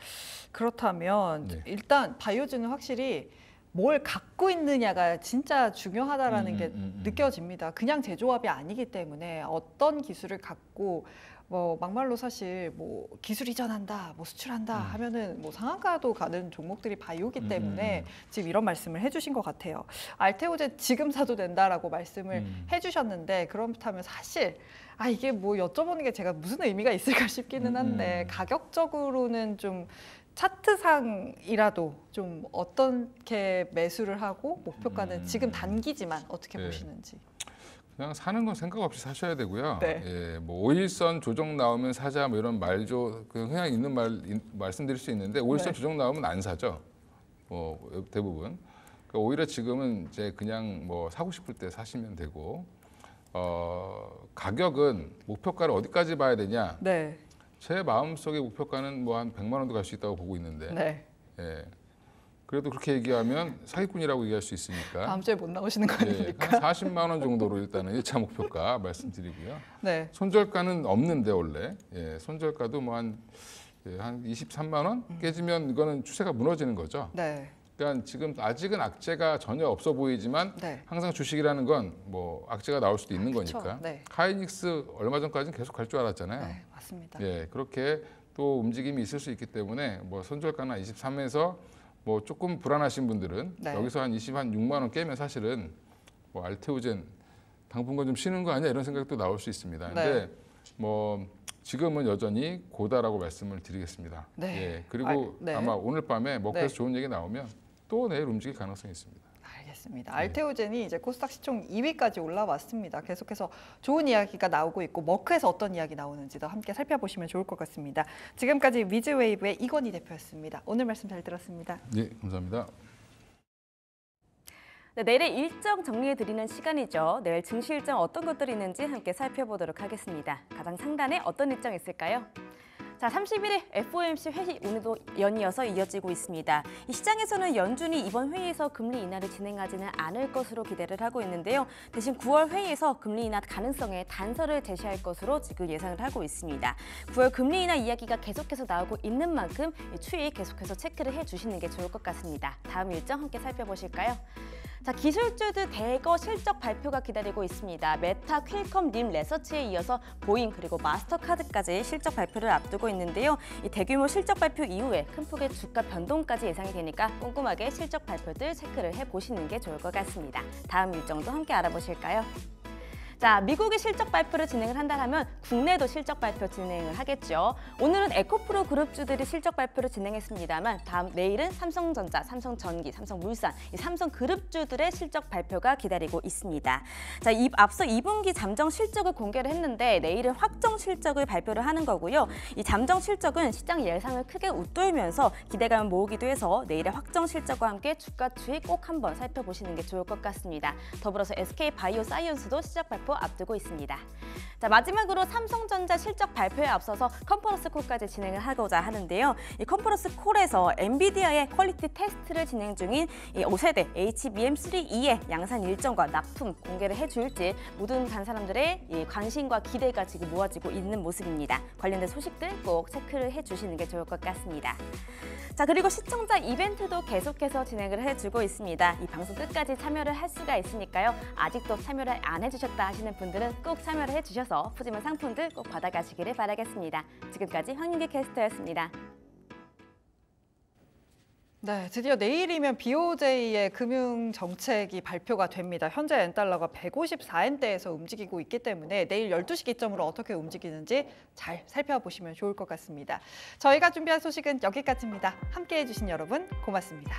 그렇다면 네. 일단 바이오주는 확실히 뭘 갖고 있느냐가 진짜 중요하다라는 게 느껴집니다. 그냥 제조업이 아니기 때문에 어떤 기술을 갖고 뭐 막말로 사실 뭐 기술 이전한다, 뭐 수출한다 하면은 뭐 상한가도 가는 종목들이 바이오기 때문에 지금 이런 말씀을 해주신 것 같아요. 알테오젠 지금 사도 된다라고 말씀을 해주셨는데 그렇다면 사실 이게 뭐 여쭤보는 게 제가 무슨 의미가 있을까 싶기는 한데 가격적으로는 좀 차트상이라도 좀 어떻게 매수를 하고 목표가는 지금 단기지만 어떻게 네. 보시는지. 그냥 사는 건 생각 없이 사셔야 되고요. 네. 예, 뭐 5일선 조정 나오면 사자 뭐 이런 말조 그냥 있는 말씀드릴 수 있는데 5일선 네. 조정 나오면 안 사죠. 뭐 대부분. 그러니까 오히려 지금은 이제 그냥 뭐 사고 싶을 때 사시면 되고 가격은 목표가를 어디까지 봐야 되냐? 네. 제 마음속의 목표가는 뭐 한 100만 원도 갈 수 있다고 보고 있는데. 네. 예. 그래도 그렇게 얘기하면 사기꾼이라고 얘기할 수 있으니까. 다음 주에 못 나오시는 거 예, 아닙니까? 한 40만 원 정도로 일단은 1차 목표가 말씀드리고요. 네. 손절가는 없는데 원래 손절가도 뭐 한 23만 원 깨지면 이거는 추세가 무너지는 거죠. 네. 그러니까 지금 아직은 악재가 전혀 없어 보이지만 네. 항상 주식이라는 건 뭐 악재가 나올 수도 있는 그쵸. 거니까. 네. 하이닉스 얼마 전까지는 계속 갈 줄 알았잖아요. 네, 맞습니다. 예, 그렇게 또 움직임이 있을 수 있기 때문에 뭐 손절가는 23에서 뭐 조금 불안하신 분들은 네. 여기서 한 6만 원 깨면 사실은 뭐 알테오젠 당분간 좀 쉬는 거 아니야 이런 생각도 나올 수 있습니다. 근데 뭐 지금은 여전히 고다라고 말씀을 드리겠습니다. 네. 예, 그리고 네. 아마 오늘 밤에 먹혀서 네. 좋은 얘기 나오면 또 내일 움직일 가능성이 있습니다. 알겠습니다. 알테오젠이 이제 코스닥 시총 2위까지 올라왔습니다. 계속해서 좋은 이야기가 나오고 있고 머크에서 어떤 이야기 나오는지도 함께 살펴보시면 좋을 것 같습니다. 지금까지 위즈웨이브의 이건희 대표였습니다. 오늘 말씀 잘 들었습니다. 네, 감사합니다. 네, 내일의 일정 정리해드리는 시간이죠. 내일 증시 일정 어떤 것들이 있는지 함께 살펴보도록 하겠습니다. 가장 상단에 어떤 일정이 있을까요? 자, 31일 FOMC 회의 오늘도 연이어서 이어지고 있습니다. 이 시장에서는 연준이 이번 회의에서 금리 인하를 진행하지는 않을 것으로 기대를 하고 있는데요. 대신 9월 회의에서 금리 인하 가능성에 단서를 제시할 것으로 지금 예상을 하고 있습니다. 9월 금리 인하 이야기가 계속해서 나오고 있는 만큼 이 추이 계속해서 체크를 해주시는 게 좋을 것 같습니다. 다음 일정 함께 살펴보실까요? 자, 기술주들 대거 실적 발표가 기다리고 있습니다. 메타, 퀄컴, 림, 레서치에 이어서 보잉 그리고 마스터카드까지 실적 발표를 앞두고 있는데요. 이 대규모 실적 발표 이후에 큰 폭의 주가 변동까지 예상이 되니까 꼼꼼하게 실적 발표들 체크를 해보시는 게 좋을 것 같습니다. 다음 일정도 함께 알아보실까요? 자, 미국이 실적 발표를 진행을 한다면 국내도 실적 발표 진행을 하겠죠. 오늘은 에코프로 그룹주들이 실적 발표를 진행했습니다만 내일은 삼성전자, 삼성전기, 삼성물산, 이 삼성그룹주들의 실적 발표가 기다리고 있습니다. 자, 앞서 2분기 잠정 실적을 공개를 했는데 내일은 확정 실적을 발표를 하는 거고요. 이 잠정 실적은 시장 예상을 크게 웃돌면서 기대감을 모으기도 해서 내일의 확정 실적과 함께 주가 추이 꼭 한번 살펴보시는 게 좋을 것 같습니다. 더불어서 SK바이오사이언스도 시작 발표 앞두고 있습니다. 자, 마지막으로 삼성전자 실적 발표에 앞서서 컨퍼런스 콜까지 진행을 하고자 하는데요. 이 컨퍼런스 콜에서 엔비디아의 퀄리티 테스트를 진행 중인 이 5세대 HBM3E의 양산 일정과 납품 공개를 해줄지 모든 사람들의 이 관심과 기대가 지금 모아지고 있는 모습입니다. 관련된 소식들 꼭 체크를 해주시는 게 좋을 것 같습니다. 자, 그리고 시청자 이벤트도 계속해서 진행을 해주고 있습니다. 이 방송 끝까지 참여를 할 수가 있으니까요. 아직도 참여를 안 해주셨다 하시는 분들은 꼭 참여를 해주셔서 푸짐한 상품들 꼭 받아가시기를 바라겠습니다. 지금까지 황윤기 캐스터였습니다. 네, 드디어 내일이면 BOJ의 금융 정책이 발표가 됩니다. 현재 엔달러가 154엔대에서 움직이고 있기 때문에 내일 12시 기점으로 어떻게 움직이는지 잘 살펴보시면 좋을 것 같습니다. 저희가 준비한 소식은 여기까지입니다. 함께해 주신 여러분 고맙습니다.